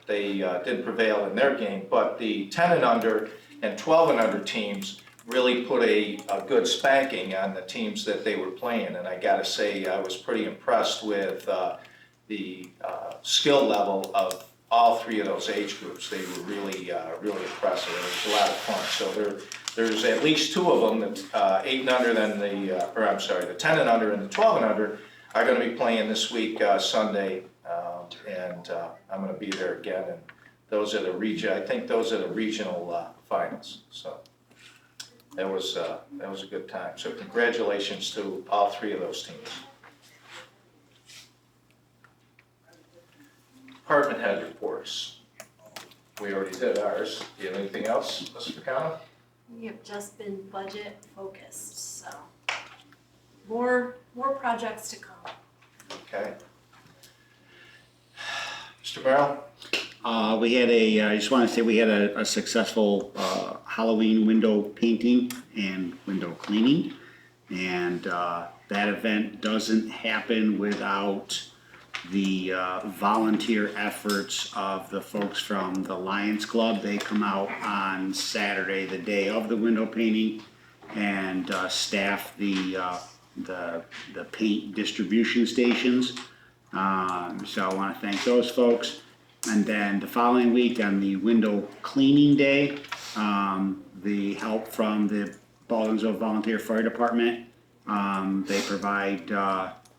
they did prevail in their game. But the 10 and under and 12 and under teams really put a good spanking on the teams that they were playing. And I gotta say, I was pretty impressed with the skill level of all 3 of those age groups. They were really, really impressive. It was a lot of fun. So there's at least 2 of them, that 8 and under, then the 10 and under and the 12 and under are gonna be playing this week, Sunday. And I'm gonna be there again. And those are I think those are the regional finals. So that was a good time. So congratulations to all 3 of those teams. Department head reports. We already did ours. Do you have anything else, Mr. Connell? We have just been budget focused, so more projects to come. Okay. Mr. Merrill? I just want to say we had a successful Halloween window painting and window cleaning. And that event doesn't happen without the volunteer efforts of the folks from the Lions Club. They come out on Saturday, the day of the window painting, and staff the paint distribution stations. So I want to thank those folks. And then the following week on the window cleaning day, the help from the Baldwinsville Volunteer Fire Department, they provide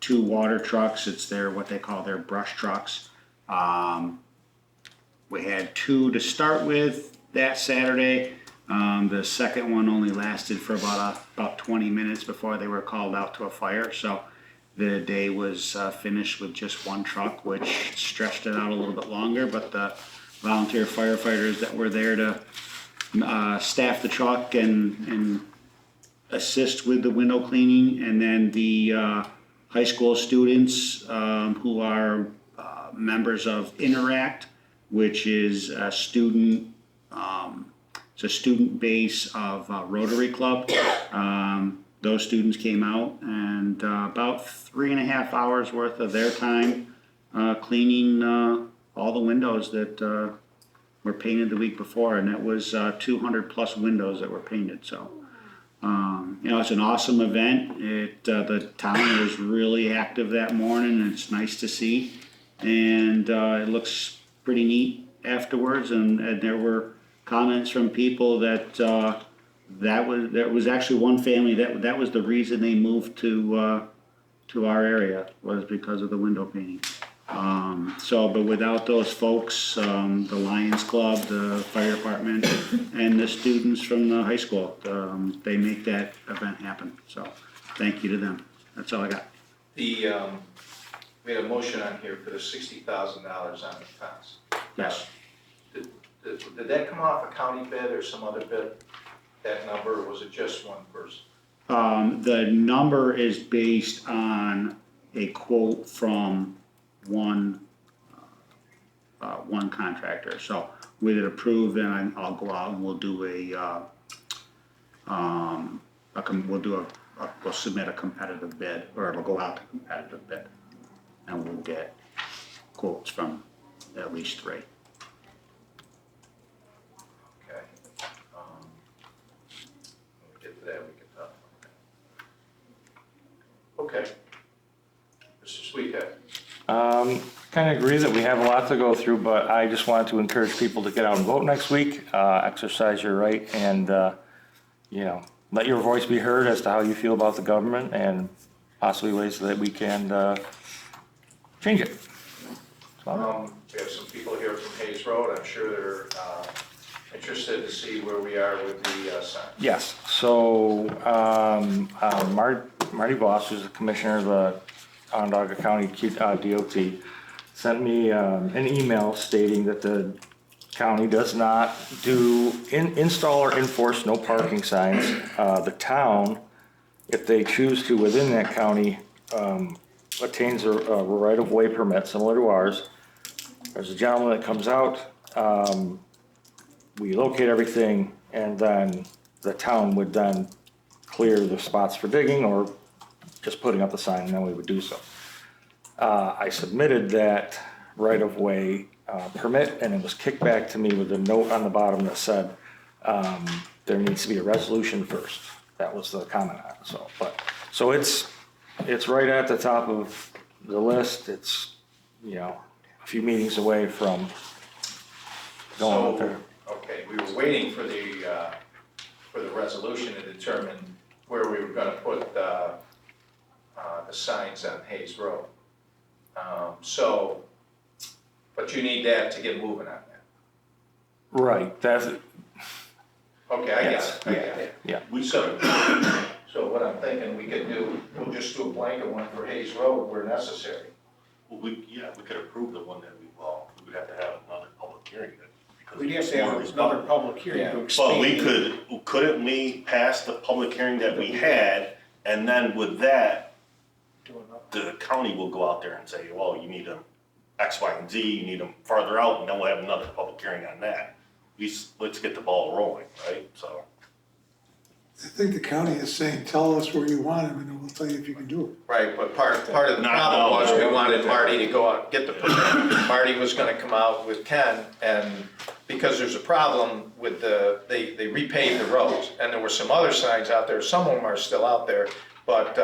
2 water trucks. It's what they call their brush trucks. We had 2 to start with that Saturday. The second one only lasted for about 20 minutes before they were called out to a fire. So the day was finished with just 1 truck, which stretched it out a little bit longer. But the volunteer firefighters that were there to staff the truck and assist with the window cleaning, and then the high school students who are members of Interact, which is a student base of Rotary Club. Those students came out and about 3.5 hours worth of their time cleaning all the windows that were painted the week before, and it was 200 plus windows that were painted. So it's an awesome event. The town was really active that morning, and it's nice to see. And it looks pretty neat afterwards. And there were comments from people that there was actually one family that was the reason they moved to our area, was because of the window painting. But without those folks, the Lions Club, the fire department, and the students from the high school, they make that event happen. So thank you to them. That's all I got. We had a motion on here for the $60,000 on the fence. Yes. Did that come off a county bid or some other bid, that number, or was it just one person? The number is based on a quote from one contractor. So with it approved, then I'll go out and we'll submit a competitive bid, or it'll go out to competitive bid, and we'll get quotes from at least 3. Okay. When we get to that, we can talk. Okay. Mr. Sweethead. Kind of agree that we have a lot to go through, but I just wanted to encourage people to get out and vote next week, exercise your right, and, let your voice be heard as to how you feel about the government and possibly ways that we can change it. We have some people here from Hayes Road. I'm sure they're interested to see where we are with the sign. Yes, so Marty Voss, who's the commissioner of the Onondaga County DOT, sent me an email stating that the county does not install or enforce no parking signs. The town, if they choose to within that county, obtains a right-of-way permit similar to ours. There's a gentleman that comes out, we locate everything, and then the town would then clear the spots for digging or just putting up the sign, and then we would do so. I submitted that right-of-way permit, and it was kicked back to me with a note on the bottom that said, there needs to be a resolution first. That was the comment on it, so it's right at the top of the list. It's, a few meetings away from going out there. Okay, we were waiting for the resolution to determine where we were gonna put the signs on Hayes Road. But you need that to get moving on that. Right, that's, Okay, I Yes, got it. yeah. So what I'm thinking, we'll just do a blanket one for Hayes Road where necessary. Well, we could approve the one that we would have to have another public hearing. Because We'd have it's to more have responsible. another public hearing Yeah. to But expand. we couldn't we pass the public hearing that we had, and then with that, Do another. the county will go out there and say, well, you need them X, Y, and Z, you need them farther out, and then we'll have another public hearing on that. Let's get the ball rolling, right, so. I think the county is saying, tell us where you want them and we'll tell you if you can do it. Right, but part of the problem Not was now. we wanted Marty to go out, get the permit. Marty was gonna come out with Ken, and because there's a problem with they repaved the roads, and there were some other signs out there, some of them are still out there, but,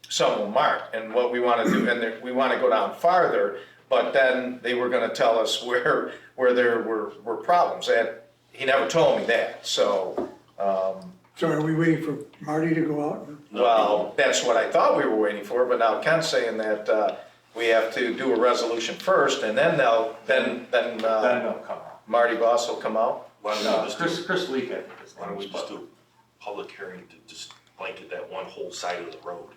some of them aren't. And what we wanna do, and we wanna go down farther, but then they were gonna tell us where there were problems, and he never told me that, so, So are we waiting for Marty to go out? well, that's what I thought we were waiting for, but now Ken's saying that, we have to do a resolution first, and then Then they'll come out. Marty Voss will come out. Why don't we just do, Chris Leak, I think is the why don't we name. just do a public hearing to just blanket that one whole side of the road?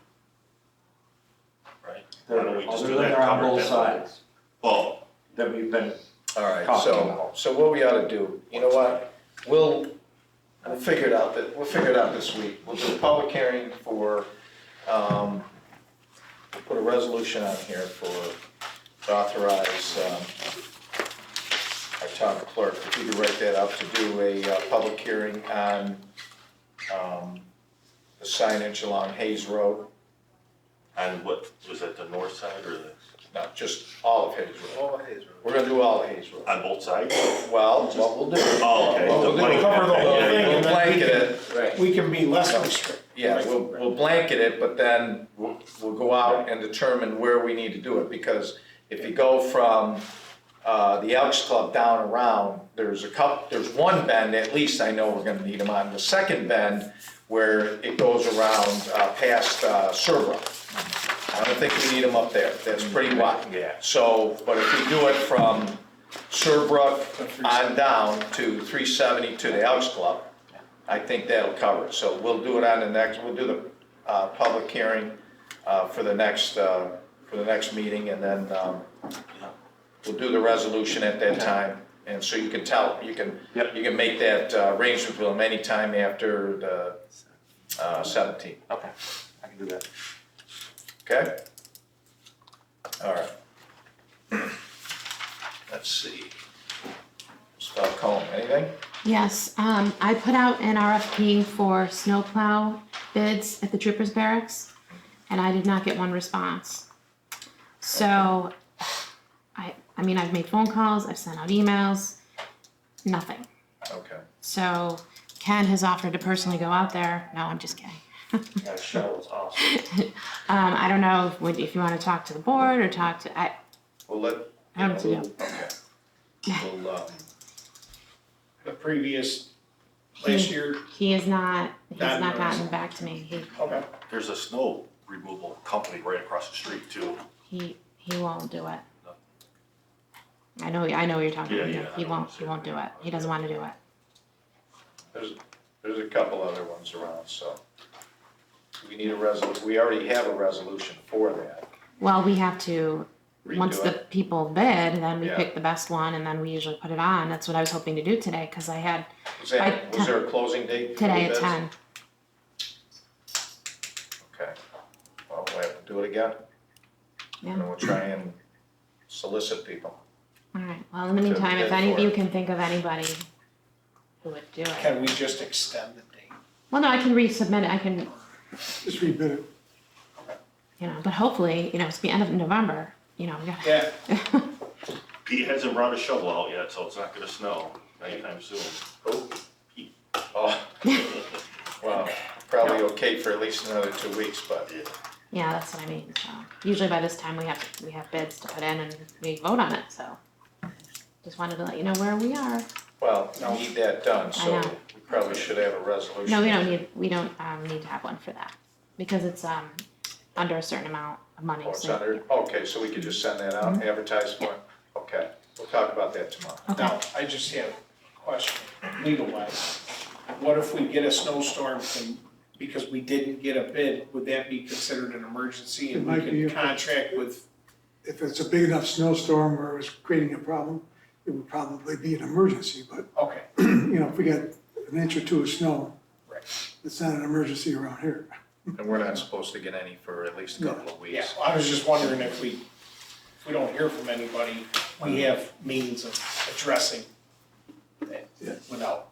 Right? Why don't we just do that, They're on cover both that? sides Well, that we've been, All right, Talking so, about. so what we ought to do, you know what, we'll figure it out, this week. We'll do a public hearing for, we'll put a resolution on here to authorize, our town clerk, if you could write that up, to do a, public hearing on, the signage along Hayes Road, and what, was that the north side or not just all of Hayes Road. All of Hayes Road. We're gonna do all of Hayes Road. on both sides? Well, what we'll do. Oh, okay. What we'll do, Cover the whole thing we'll and then blanket it. Right. We can be less restrictive. Yeah, we'll blanket it, but then we'll go out and determine where we need to do it, because if you go from, the Elks Club down around, there's one bend, at least I know we're gonna need them on, the second bend where it goes around, past, Surbrook. I don't think we need them up there, that's pretty wide. Yeah. So, but if we do it from Surbrook on down to 370 to the Elks Club, I think that'll cover it. So we'll do it on we'll do the, public hearing, for the next meeting, and then, we'll do the resolution at that time. And so you can you can make that arrangement with them anytime after the, 17th, okay, I can do that. okay? All right. Let's see. Spell Cohen, anything? Yes, I put out an RFP for snowplow bids at the Troopers Barracks, and I did not get one response. So, I mean, I've made phone calls, I've sent out emails, nothing. Okay. So, Ken has offered to personally go out there. No, I'm just kidding. That show was awesome. I don't know if you wanna talk to the board or talk to, We'll let. I don't know. Okay. We'll, The previous, last year, he has not Not gotten back to me. okay. There's a snow removal company right across the street too. He won't do it. I know what you're talking about. Yeah, He won't do it. He doesn't wanna do it. there's a couple other ones around, so. We need we already have a resolution for that. Well, we have to, once Redo the it. people bid, then we Yeah. pick the best one and then we usually put it on. That's what I was hoping to do today, cause I had Was by there a closing date? for the today at bids? 10. Okay, well, we'll have to do it again, Yeah, and we'll try and solicit people. alright. Well, in the To meantime, if bid any of for you it. can think of anybody who would do it. Can we just extend the date? Well, no, I can resubmit it, I can, Just rebid it. but hopefully, it's the end of November, we gotta. Yeah, Pete hasn't brought a shovel out yet, so it's not gonna snow anytime soon. Oh, well, probably okay for at least another 2 weeks, but Yeah, that's what I mean, so, usually by this time we have bids to put in and we vote on it, so. Just wanted to let you know where we are. well, we need that done, so I know. we probably should have a resolution. No, we don't need to have one for that, because it's, under a certain amount of money, Oh, it's so. under, okay, so we could just send that out, advertise for it? Okay, we'll talk about that tomorrow. Okay, now, I just have a question, legal wise. What if we get a snowstorm and because we didn't get a bid, would that be considered an emergency and It we might be could contract with, If it's a big enough snowstorm where it's creating a problem, it would probably be an emergency, but, okay, if we got an inch or two of snow, right. it's not an emergency around here. And we're not supposed to get any for at least a couple of Yeah, weeks. I was just wondering if we don't hear from anybody, we have means of addressing that Yeah. without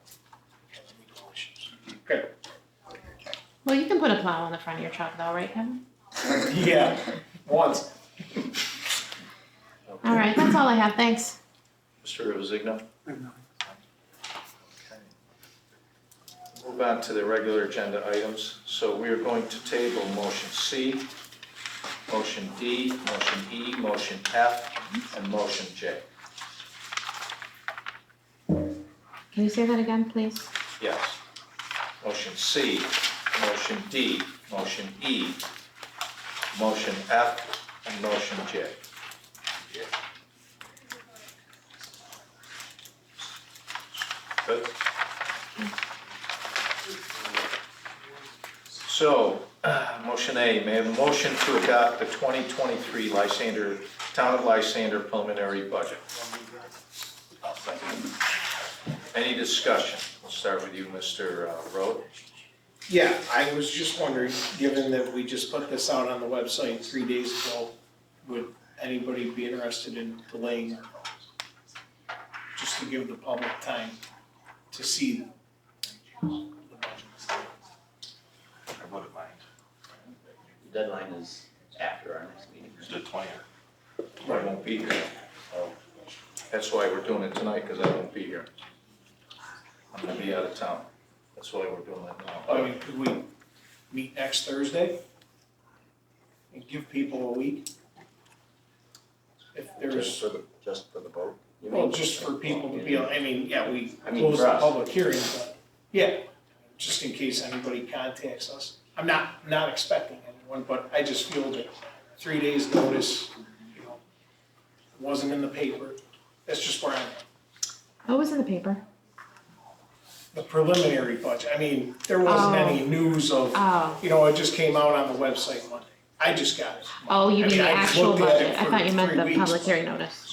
legal issues. Okay. well, you can put a plow on the front of your truck though, right, Kevin? Yeah, once. All right, that's all I have, thanks. Mr. Rosagno? I don't know. Move on to the regular agenda items. So we are going to table motion C, motion D, motion E, motion F, and motion J. Can you say that again, please? Yes. Motion C, motion D, motion E, motion F, and motion J. Good. So, motion A, may I have a motion to adopt the 2023 Lysander, Town of Lysander preliminary budget? I'll second. Any discussion? We'll start with you, Mr. Rowe. Yeah, I was just wondering, given that we just put this out on the website 3 days ago, would anybody be interested in delaying our votes? Just to give the public time to see the budget. I wouldn't mind. The deadline is after our next meeting. It's the 20th. I won't be here. That's why we're doing it tonight, because I won't be here. I'm gonna be out of town. That's why we're doing it now. I mean, could we meet next Thursday? And give people a week? If there's, Just for the vote? You well, mean? just for people to be, I mean, yeah, we I mean, close for the us. public hearing, but, yeah, just in case anybody contacts us. I'm not expecting anyone, but I just feel that 3 days' notice, wasn't in the paper. That's just where I'm at. What was in the paper? The preliminary budget, I mean, there wasn't any news of, Oh, it just came out on the website Monday. I just got it. oh, you I mean mean, the I actual looked at it budget, I for thought you meant 3 the weeks. public hearing notice.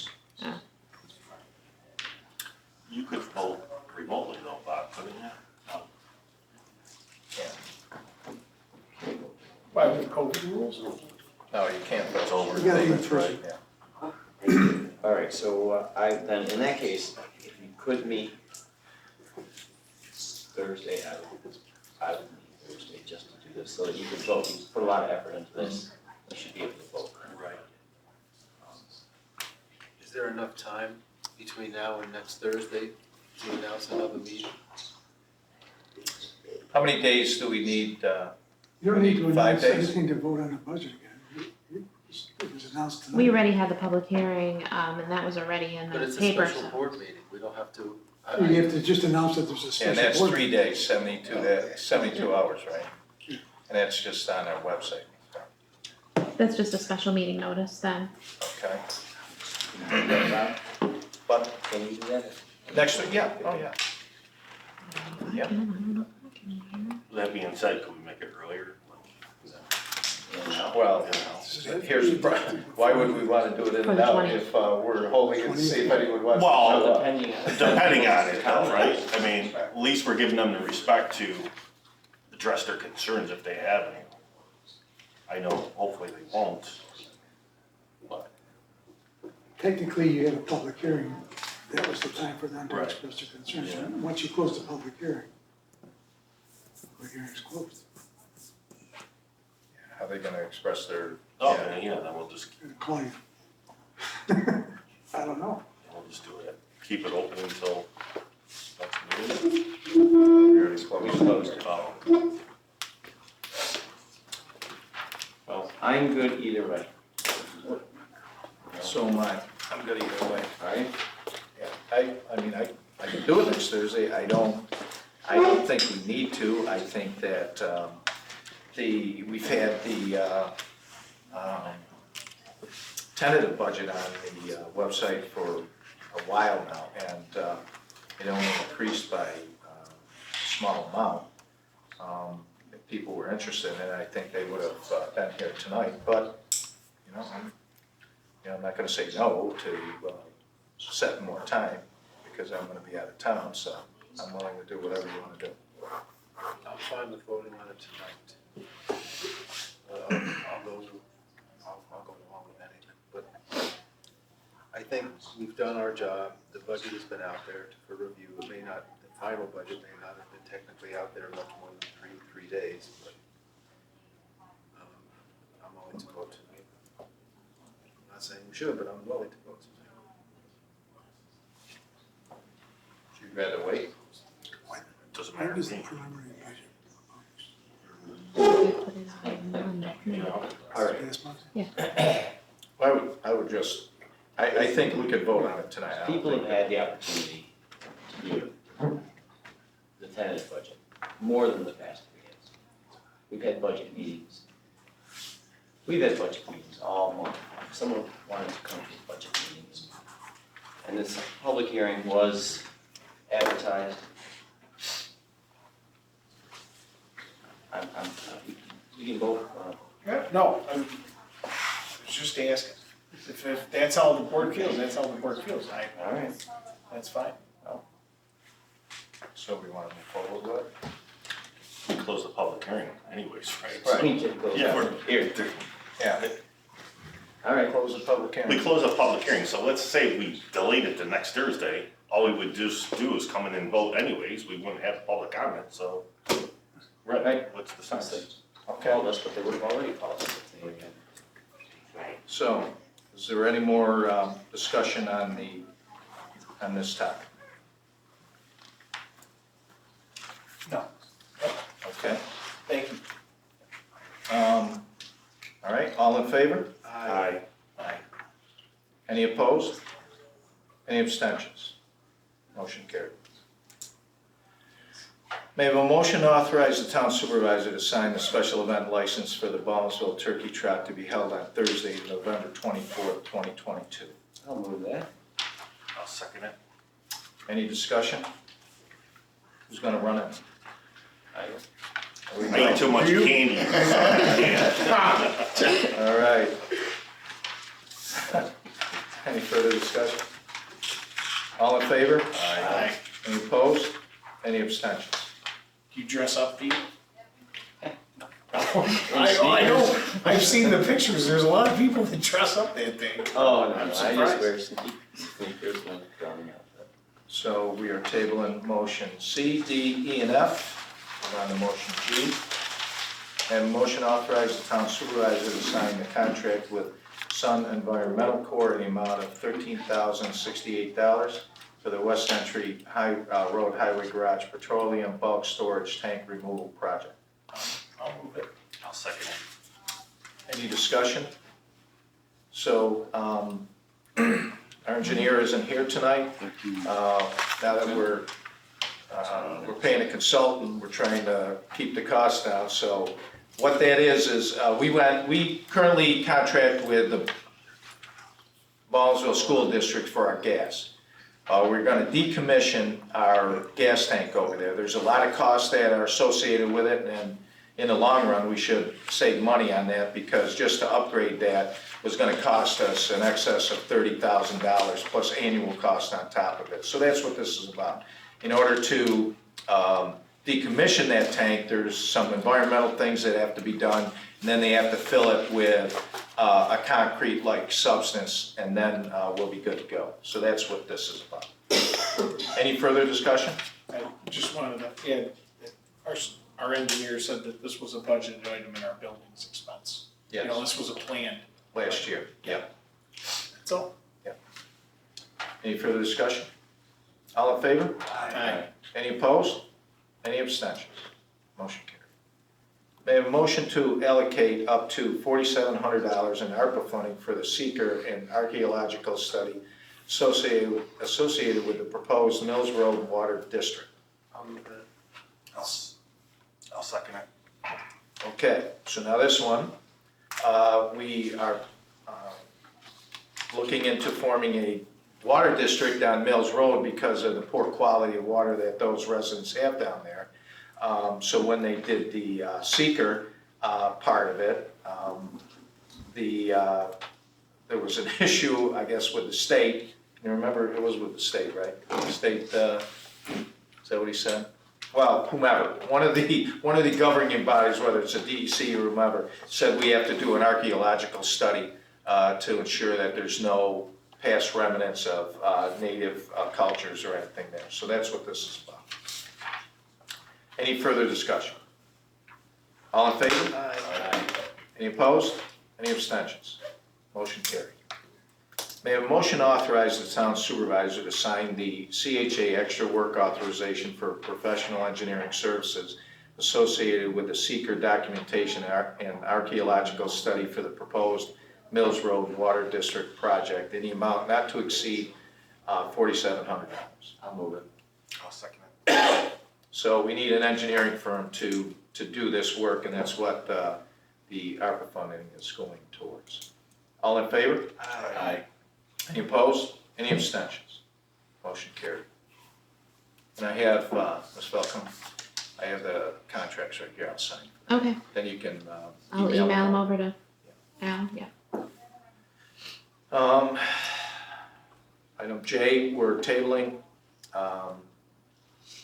You could vote remotely though, Bob, couldn't you? By the COVID rules? No, you can't. That's over. We gotta do it That's right. All right, so then in that case, if you could meet Thursday, I would meet Thursday just to do this, so that you can vote. You put a lot of effort into this, you should be able to vote. Right. Is there enough time between now and next Thursday to announce another meeting? How many days do we need? You don't need to 5 announce days? anything to vote on the budget again. It was announced tonight. We already had the public hearing, and that was already in But the it's a paper, special so. board meeting, we don't have to. You have to just announce that there's a special And board. that's 3 days, 72 hours, right? And that's just on our website, That's just a special meeting notice then. okay? Can you do that, Bob? But Can you do that? next week, yeah, oh, yeah. Yeah. That being said, could we make it earlier? Well, here's the problem. Why would we want to do it in For and the out 20th. if we're holding it to see if anyone wants to Well, show up? Depending on it though, right? I mean, at least we're giving them the respect to address their concerns if they have any. I know hopefully they won't, but. Technically, you had a public hearing. That was the time for them to Right. express their concerns. Once you close the public hearing, public hearing's closed. How are they gonna express their? Okay, yeah, then we'll just Call you. I don't know. do it. Keep it open until next meeting. We already closed. We closed it. Oh, Well, I'm good either way. So am I. I'm good either way. Alright? Yeah, I mean, I can do it next Thursday. I don't think we need to. I think that, we've had the, tentative budget on the website for a while now, and it only increased by a small amount. If people were interested in it, I think they would have been here tonight, but, I'm not gonna say no to set more time, because I'm gonna be out of town, so I'm willing to do whatever you wanna do. I'm fine with voting on it tonight. I'll go along with anything, but I think we've done our job. The budget has been out there for review. It may not, the final budget may not have been technically out there much more than three days, but I'm willing to vote tonight. I'm not saying we should, but I'm willing to vote tonight. You'd rather wait? doesn't When matter is to the me. preliminary budget? We put it on Monday. All right. Last month? I would just, I think we could vote on it tonight. I don't People have think had the opportunity to view the tentative budget more than the past 3 days. We've had budget meetings. We've had budget meetings all month. Someone wanted to come to the budget meetings. And this public hearing was advertised. We can vote. Yeah, no, I was just asking. If that's how the board feels, that's how the board feels. All right. That's fine. So we want to move forward with it? We close the public hearing anyways, right? Right. We can close Yeah, the we're, public hearing. Yeah. All right. Close the public we hearing. close the public hearing, so let's say we delayed it to next Thursday, all we would just do is come in and vote anyways, we wouldn't have public comment, so. Right. What's the sense? Okay, Called us, but they would have already called us if they had. so is there any more discussion on this topic? No. Okay, Thank you. all right, all in favor? Aye. Aye. Any opposed? Any abstentions? Motion carried. May I have a motion to authorize the town supervisor to sign the special event license for the Ballsville Turkey Trot to be held on Thursday, November 24th, 2022. I'll move that. I'll second it. Any discussion? Who's gonna run it? I eat too much candy. Yeah. All right. Any further discussion? All in favor? Aye. Any opposed? Any abstentions? Do you dress up, Pete? I know, I've seen the pictures, there's a lot of people that dress up that thing. Oh, no, I'm I just surprised. wear sneakers when going out. So we are tabling motion C, D, E, and F. We're on to motion G. And a motion authorize the town supervisor to sign the contract with Sun Environmental Corps in the amount of $13,068 for the West Entry Road Highway Garage Petroleum Bulk Storage Tank Removal Project. I'll move it. I'll second it. Any discussion? So, our engineer isn't here tonight. Now that we're paying a consultant, we're trying to keep the cost down. So what that is we currently contract with the Ballsville School District for our gas. We're gonna decommission our gas tank over there. There's a lot of costs that are associated with it, and in the long run, we should save money on that, because just to upgrade that was gonna cost us in excess of $30,000 plus annual cost on top of it. So that's what this is about. In order to decommission that tank, there's some environmental things that have to be done, and then they have to fill it with a concrete-like substance, and then we'll be good to go. So that's what this is about. Any further discussion? I just wanted to add that our engineer said that this was a budgeted item in our buildings expense. You know, this was a planned. Last year, yeah. That's all. Any further discussion? All in favor? Aye. Any opposed? Any abstentions? Motion carried. May I have a motion to allocate up to $4,700 in ARPA funding for the seeker and archaeological study associated with the proposed Mills Road Water District? I'll move that. I'll second it. Okay, so now this one, we are looking into forming a water district on Mills Road because of the poor quality of water that those residents have down there. So when they did the seeker part of it, there was an issue, I guess, with the state. You remember, it was with the state, right? The state, is that what he said? Well, whomever, one of the governing bodies, whether it's a DEC or whomever, said we have to do an archaeological study to ensure that there's no past remnants of native cultures or anything there. So that's what this is about. Any further discussion? All in favor? Aye. Any opposed? Any abstentions? Motion carried. May I have a motion to authorize the town supervisor to sign the CHA extra work authorization for professional engineering services associated with the seeker documentation and archaeological study for the proposed Mills Road Water District project in the amount not to exceed $4,700. I'll move it. I'll second it. So we need an engineering firm to do this work, and that's what the ARPA funding is going towards. All in favor? Aye. Any opposed? Any abstentions? Motion carried. And I have, Ms. Falcone, I have the contracts right here, I'll sign. Okay, Then you can I'll email them over to Al, yeah. Item J, we're tabling.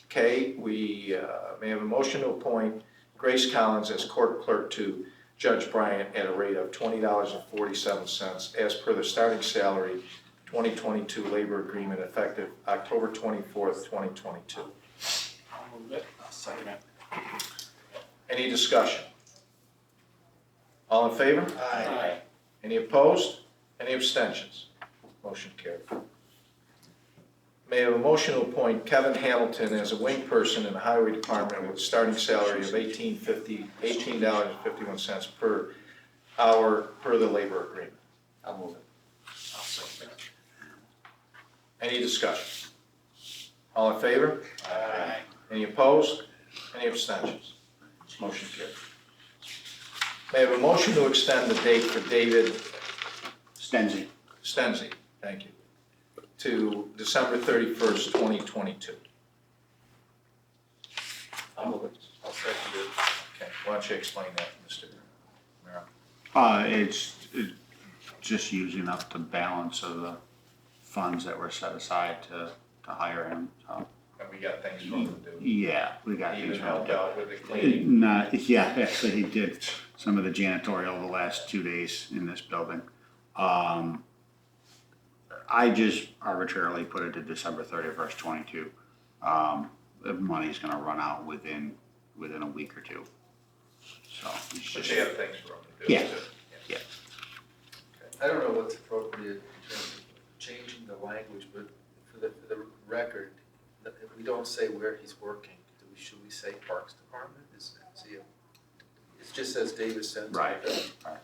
K, we may have a motion to appoint Grace Collins as court clerk to Judge Bryant at a rate of $20.47 as per the starting salary 2022 labor agreement effective October 24th, 2022. I'll move it. I'll second it. Any discussion? All in favor? Aye. Any opposed? Any abstentions? Motion carried. May I have a motion to appoint Kevin Hamilton as a wing person in the Highway Department with a starting salary of $18.51 per hour per the labor agreement. I'll move it. I'll second it. Any discussion? All in favor? Aye. Any opposed? Any abstentions? Motion carried. May I have a motion to extend the date for David Stenzi. Stenzi, thank you, to December 31st, 2022. I'll move it. I'll second it. Okay, why don't you explain that, Mr. Merrill? It's just using up the balance of the funds that were set aside to hire him, so. And we got things for him to do. Yeah, we got He things. even helped out with the cleaning. Actually, he did some of the janitorial the last 2 days in this building. I just arbitrarily put it to December 31st, 22. The money's gonna run out within a week or two. So. it's But just- you have things for him to do. Yeah. too. Yeah. I don't know what's appropriate in terms of changing the language, but for the record, if we don't say where he's working, should we say Parks Department? It just says David Center. Right.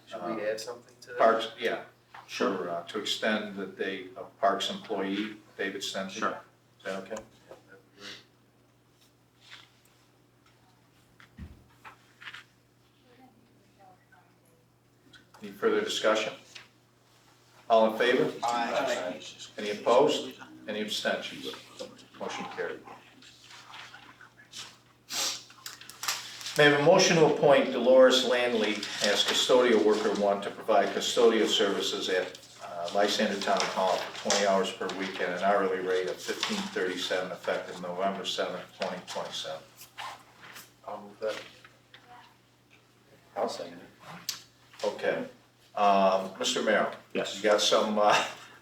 Should we add something to that? Parks, yeah, sure, to extend the date of Parks employee, David Stenzi. Sure. Is that okay? Yeah, that'd be great. Any further discussion? All in favor? Aye. Any opposed? Any abstentions? Motion carried. May I have a motion to appoint Dolores Landley as custodial worker one to provide custodial services at Lysander Town Hall for 20 hours per week at an hourly rate of $15.37 effective November 7th, 2027. I'll move that. I'll second it. Okay. Mr. Merrill? Yes. You got some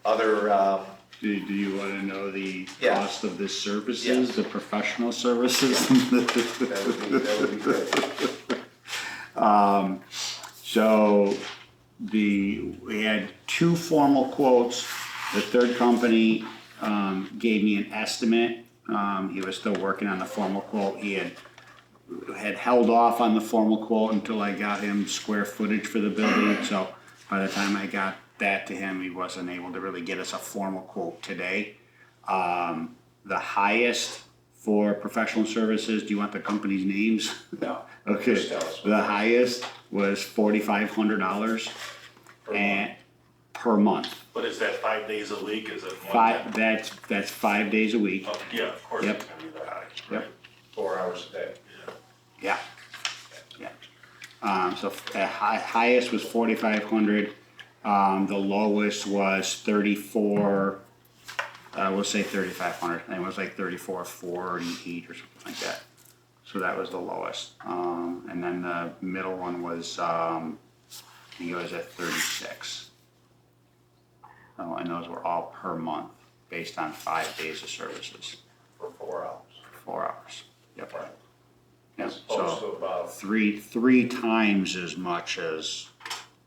other Do you wanna know the Yeah. cost of the services, Yes. the professional services? That would be good. So we had two formal quotes. The third company, gave me an estimate. He was still working on the formal quote. He had held off on the formal quote until I got him square footage for the building. So by the time I got that to him, he wasn't able to really get us a formal quote today. The highest for professional services, do you want the company's names? No. Okay, Just tell us. the highest was $4,500 and per month. But is that 5 days a week, is it one Five, time? that's 5 days a week. Oh, yeah, of course Yep. it's gonna be that high. Yep. 4 hours a day. Yeah. So the highest was 4,500. The lowest was 34. We'll say 3,500. I think it was like 34,448 or something like that. So that was the lowest. And then the middle one was, I think it was at 36. Oh, and those were all per month, based on 5 days of services. For 4 hours. 4 hours. Yep. Right. Yeah, As opposed so to about, three times as much as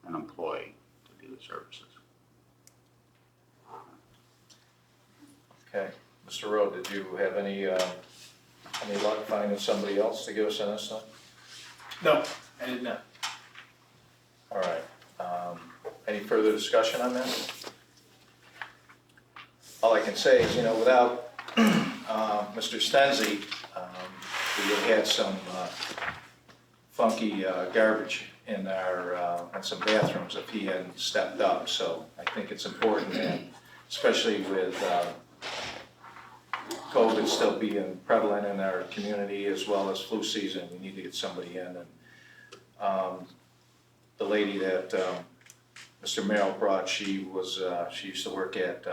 an employee to do the services. okay. Mr. Rowe, did you have any luck finding somebody else to give us an estimate? No, I did not. All right. Any further discussion on that? All I can say is, without Mr. Stenzi, we would have had some funky garbage in in some bathrooms if he hadn't stepped up. So I think it's important, and especially with COVID still being prevalent in our community as well as flu season, we need to get somebody in. And the lady that Mr. Merrill brought, she used to work at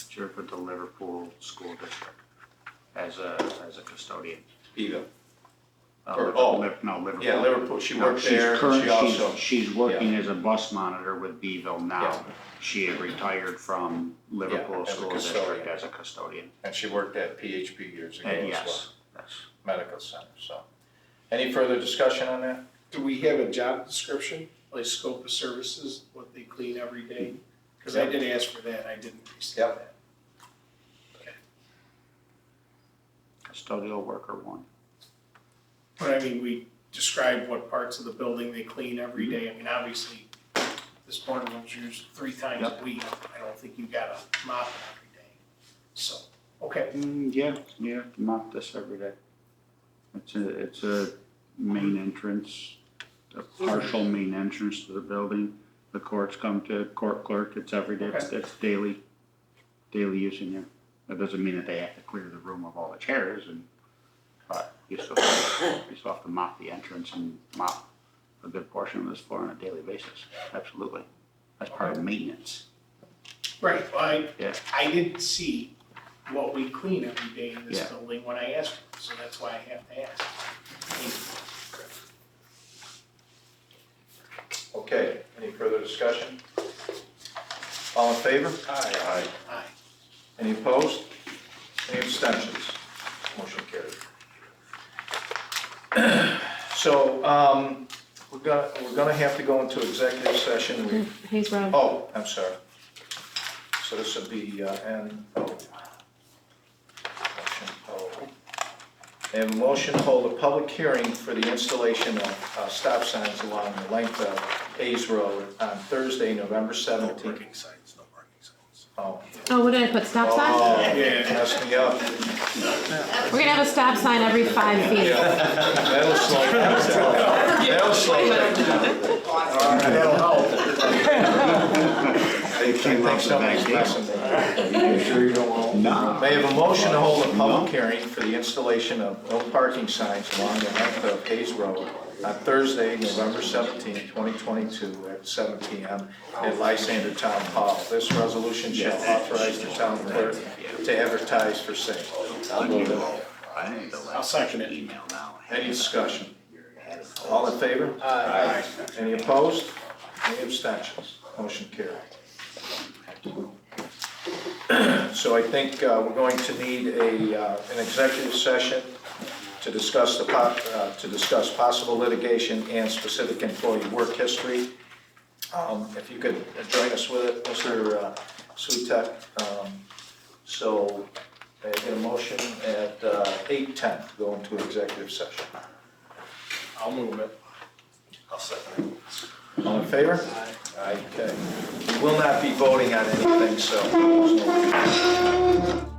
She worked with the Liverpool School District as a custodian. Eva. No, Liverpool. Yeah, Liverpool, she No, worked there, and she also, She's working as a bus monitor with Beeville now. Yeah. She had retired from Liverpool as a School custodian. District as a custodian. and she worked at PHP years ago And as well, yes, medical center, so. Any further discussion on that? Do we have a job description, like scope of services, what they clean every day? Because I did ask for that, I didn't receive Yep. that. custodial worker one. But I mean, we described what parts of the building they clean every day. I mean, obviously, this board room's used 3 times a week. I don't think you gotta mop it every day. So, okay. Yeah, mop this every day. It's a main entrance, a partial main entrance to the building. The courts come to court clerk, it's every day, it's daily use in here. That doesn't mean that they have to clear the room of all the chairs but you still have to mop the entrance and mop a good portion of this floor on a daily basis, absolutely. That's part of maintenance. Right, well, Yeah. I didn't see what we clean every day in this Yeah. building when I asked, so that's why I have to ask. Okay, any further discussion? All in favor? Aye. Aye. Any opposed? Any abstentions? Motion carried. So, we're gonna have to go into executive session. Hayes Road. Oh, I'm sorry. So this would be N O. Motion O. I have a motion to hold a public hearing for the installation of stop signs along the length of Hayes Road on Thursday, November 17th. No parking signs, no parking signs. Oh. Oh, what did I put, stop sign? Oh, Yeah. messed me up. We're gonna have a stop sign every 5 feet. That'll slow it down. That'll slow it down. That'll help. I think somebody's messing with me. You sure you don't want? No. May I have a motion to hold a public hearing for the installation of no parking signs along the length of Hayes Road on Thursday, November 17, 2022 at 7 p.m. at Lysander Town Hall. This resolution shall authorize the town clerk to advertise for sale. I'll second it. Email now. Any discussion? All in favor? Aye. Any opposed? Any abstentions? Motion carried. So I think we're going to need an executive session to discuss possible litigation and specific employee work history. If you could join us with it, Mr. Sutek. So I get a motion at 8:10 to go into executive session. I'll move it. I'll second it. All in favor? Aye. Okay. We will not be voting on anything, so there's no